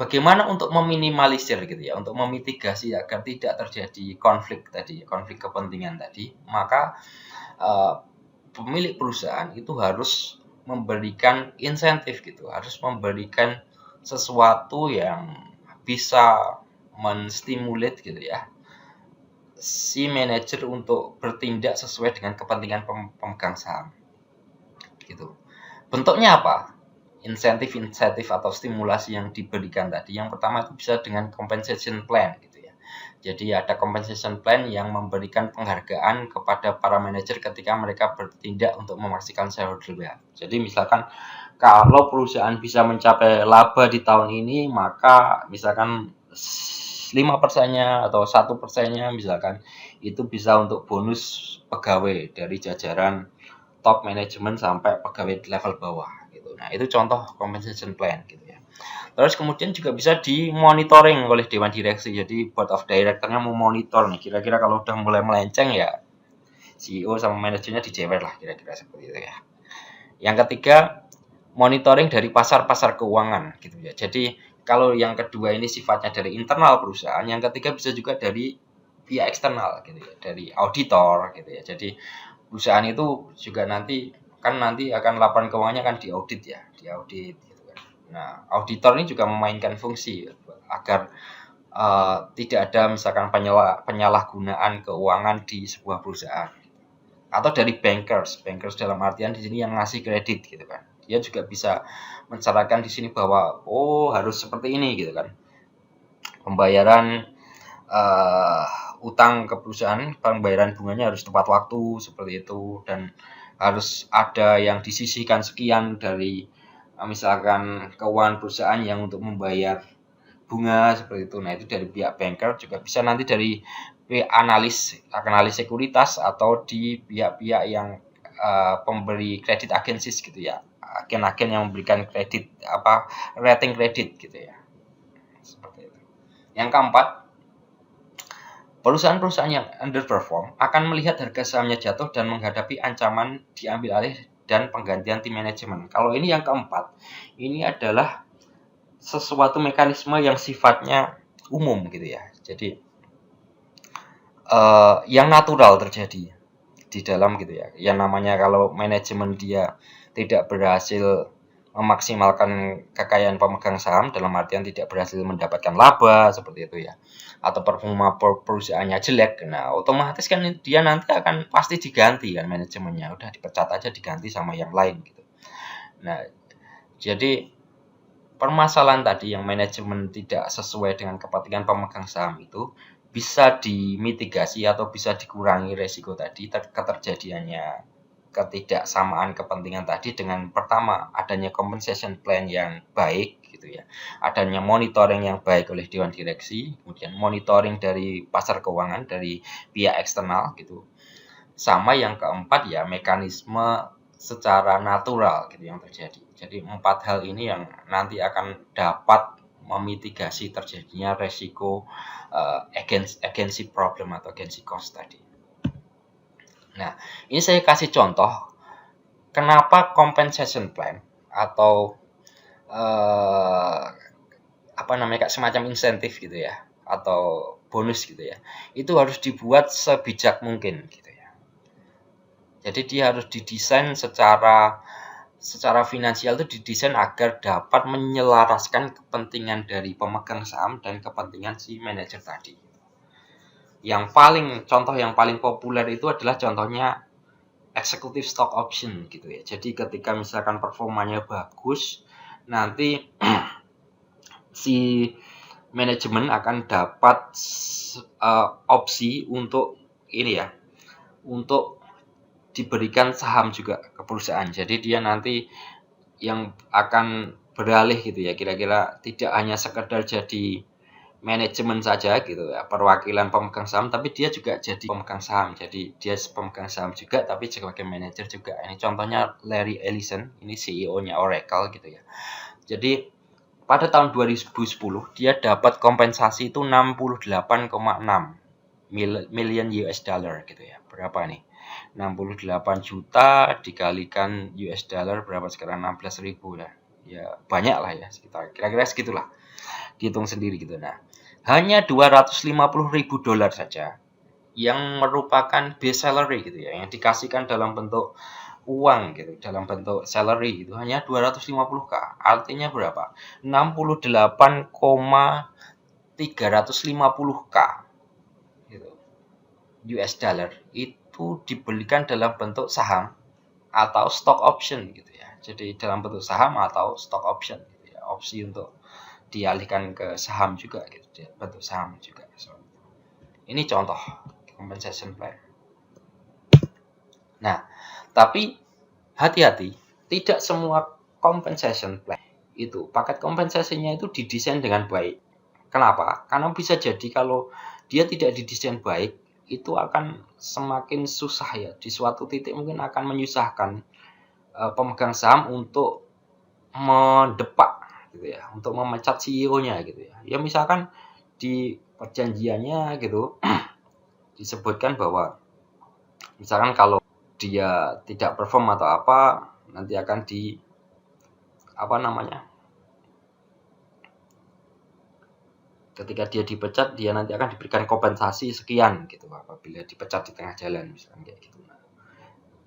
bagaimana untuk meminimalisir gitu ya, untuk memitigasi agar tidak terjadi konflik tadi, konflik kepentingan tadi, maka pemilik perusahaan itu harus memberikan insentif gitu, harus memberikan sesuatu yang bisa menstimulat gitu ya si manajer untuk bertindak sesuai dengan kepentingan pemegang saham gitu. Bentuknya apa? Insentif-insentif atau stimulasi yang diberikan tadi. Yang pertama itu bisa dengan compensation plan gitu ya. Jadi ada compensation plan yang memberikan penghargaan kepada para manajer ketika mereka bertindak untuk memastikan shareholder value. Jadi misalkan kalau perusahaan bisa mencapai laba di tahun ini, maka misalkan 5%-nya atau 1%-nya misalkan itu bisa untuk bonus pegawai dari jajaran top manajemen sampai pegawai level bawah gitu. Nah, itu contoh compensation plan gitu ya. Terus kemudian juga bisa dimonitoring oleh dewan direksi. Jadi board of director-nya mau monitor nih, kira-kira kalau udah mulai melenceng ya CEO sama manajernya dijewer lah, kira-kira seperti itu ya. Yang ketiga, monitoring dari pasar-pasar keuangan gitu ya. Jadi kalau yang kedua ini sifatnya dari internal perusahaan, yang ketiga bisa juga dari pihak eksternal gitu ya, dari auditor gitu ya. Jadi perusahaan itu juga nanti akan laporan keuangannya kan diaudit ya, diaudit gitu kan. Nah, auditor ini juga memainkan fungsi agar tidak ada misalkan penyalahgunaan keuangan di sebuah perusahaan. Atau dari bankers dalam artian di sini yang ngasih kredit gitu kan. Dia juga bisa mencatatkan di sini bahwa harus seperti ini gitu kan. Pembayaran utang ke perusahaan, pembayaran bunganya harus tepat waktu seperti itu, dan harus ada yang disisihkan sekian dari misalkan keuangan perusahaan yang untuk membayar bunga seperti itu. Nah, itu dari pihak banker, juga bisa nanti dari pihak analis sekuritas atau di pihak-pihak yang pemberi kredit agencies gitu ya, agen-agen yang memberikan kredit rating kredit gitu ya, seperti itu. Yang keempat, perusahaan-perusahaan yang underperform akan melihat harga sahamnya jatuh dan menghadapi ancaman diambil alih dan penggantian tim manajemen. Kalau ini yang keempat, ini adalah sesuatu mekanisme yang sifatnya umum gitu ya. Jadi yang natural terjadi di dalam gitu ya. Yang namanya kalau manajemen dia tidak berhasil memaksimalkan kekayaan pemegang saham, dalam artian tidak berhasil mendapatkan laba seperti itu ya, atau performa perusahaannya jelek, nah otomatis kan dia nanti akan pasti diganti kan manajemennya, udah dipecat aja diganti sama yang lain gitu. Nah, jadi permasalahan tadi yang manajemen tidak sesuai dengan kepentingan pemegang saham itu bisa dimitigasi atau bisa dikurangi resiko tadi keterjadiannya ketidaksamaan kepentingan tadi dengan pertama adanya compensation plan yang baik gitu ya, adanya monitoring yang baik oleh dewan direksi, kemudian monitoring dari pasar keuangan dari pihak eksternal gitu, sama yang keempat ya mekanisme secara natural gitu yang terjadi. Jadi 4 hal ini yang nanti akan dapat memitigasi terjadinya resiko agency problem atau agency cost tadi. Nah, ini saya kasih contoh kenapa compensation plan atau kayak semacam insentif gitu ya, atau bonus gitu ya, itu harus dibuat sebijak mungkin gitu ya. Jadi dia harus didesain secara finansial itu didesain agar dapat menyelaraskan kepentingan dari pemegang saham dan kepentingan si manajer tadi. Contoh yang paling populer itu adalah contohnya executive stock option gitu ya. Jadi ketika misalkan performanya bagus, nanti si manajemen akan dapat opsi untuk ini ya, untuk diberikan saham juga ke perusahaan. Jadi dia nanti yang akan beralih gitu ya, kira-kira tidak hanya sekedar jadi manajemen saja gitu ya, perwakilan pemegang saham, tapi dia juga jadi pemegang saham. Jadi dia pemegang saham juga, tapi sebagai manajer juga. Ini contohnya Larry Ellison, ini CEO-nya Oracle gitu ya. Jadi pada tahun 2010 dia dapat kompensasi itu 68,6 million US dollar gitu ya. Berapa nih? 68 juta dikalikan US dollar berapa sekarang? 16.000 ya. Ya banyak lah ya, sekitar kira-kira segitulah. Dihitung sendiri gitu. Nah, hanya 250.000 dolar saja yang merupakan base salary gitu ya, yang dikasihkan dalam bentuk uang gitu, dalam bentuk salary gitu, hanya 250k. Artinya berapa? 68,350k gitu. US dollar itu dibelikan dalam bentuk saham atau stock option gitu ya. Jadi dalam bentuk saham atau stock option gitu ya. Opsi untuk dialihkan ke saham juga gitu, bentuk saham juga. So, ini contoh compensation plan. Nah, tapi hati-hati, tidak semua compensation plan itu paket kompensasinya itu didesain dengan baik. Kenapa? Karena bisa jadi kalau dia tidak didesain baik, itu akan semakin susah ya. Di suatu titik mungkin akan menyusahkan pemegang saham untuk mendepak gitu ya, untuk memecat CEO-nya gitu ya. Ya misalkan di perjanjiannya gitu disebutkan bahwa misalkan kalau dia tidak perform atau apa, nanti akan di apa namanya, ketika dia dipecat dia nanti akan diberikan kompensasi sekian gitu apabila dipecat di tengah jalan misalnya kayak gitu.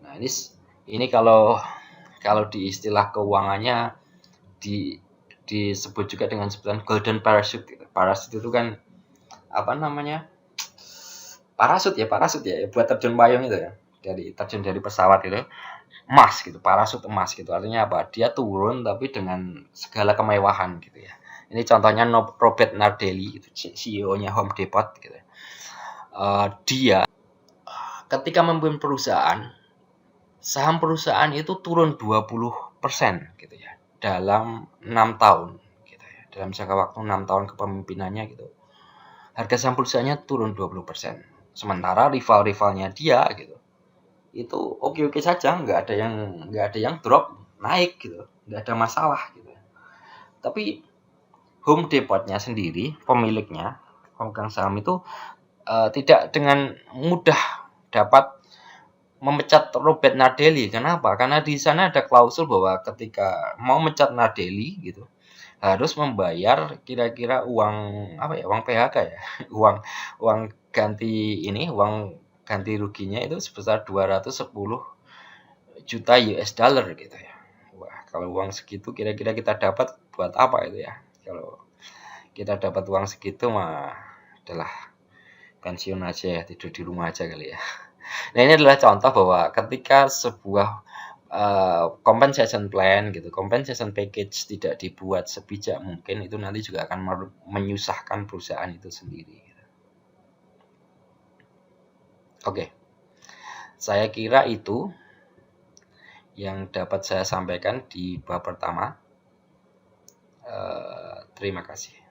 Nah ini kalau di istilah keuangannya disebut juga dengan sebutan golden parachute gitu. Parachute itu kan apa namanya, parasut ya buat terjun payung itu ya, terjun dari pesawat itu, emas gitu, parasut emas gitu. Artinya apa? Dia turun tapi dengan segala kemewahan gitu ya. Ini contohnya Robert Nardelli, CEO-nya Home Depot gitu. Dia ketika memimpin perusahaan, saham perusahaan itu turun 20% gitu ya dalam 6 tahun gitu ya. Dalam jangka waktu 6 tahun kepemimpinannya gitu. Harga saham perusahaannya turun 20%. Sementara rival-rivalnya dia gitu, itu oke-oke saja, nggak ada yang drop, naik gitu, nggak ada masalah gitu. Tapi Home Depot-nya sendiri, pemiliknya, pemegang saham itu tidak dengan mudah dapat memecat Robert Nardelli. Kenapa? Karena di sana ada klausul bahwa ketika mau mecat Nardelli gitu, harus membayar kira-kira uang apa ya, uang PHK ya, uang ganti ini, uang ganti ruginya itu sebesar 210 juta US dollar gitu ya. Wah, kalau uang segitu kira-kira kita dapat buat apa itu ya? Kalau kita dapat uang segitu mah adalah pensiun aja ya, tidur di rumah aja kali ya. Nah, ini adalah contoh bahwa ketika sebuah compensation plan gitu, compensation package tidak dibuat sebijak mungkin, itu nanti juga akan menyusahkan perusahaan itu sendiri. Oke, saya kira itu yang dapat saya sampaikan di bab pertama. Terima kasih.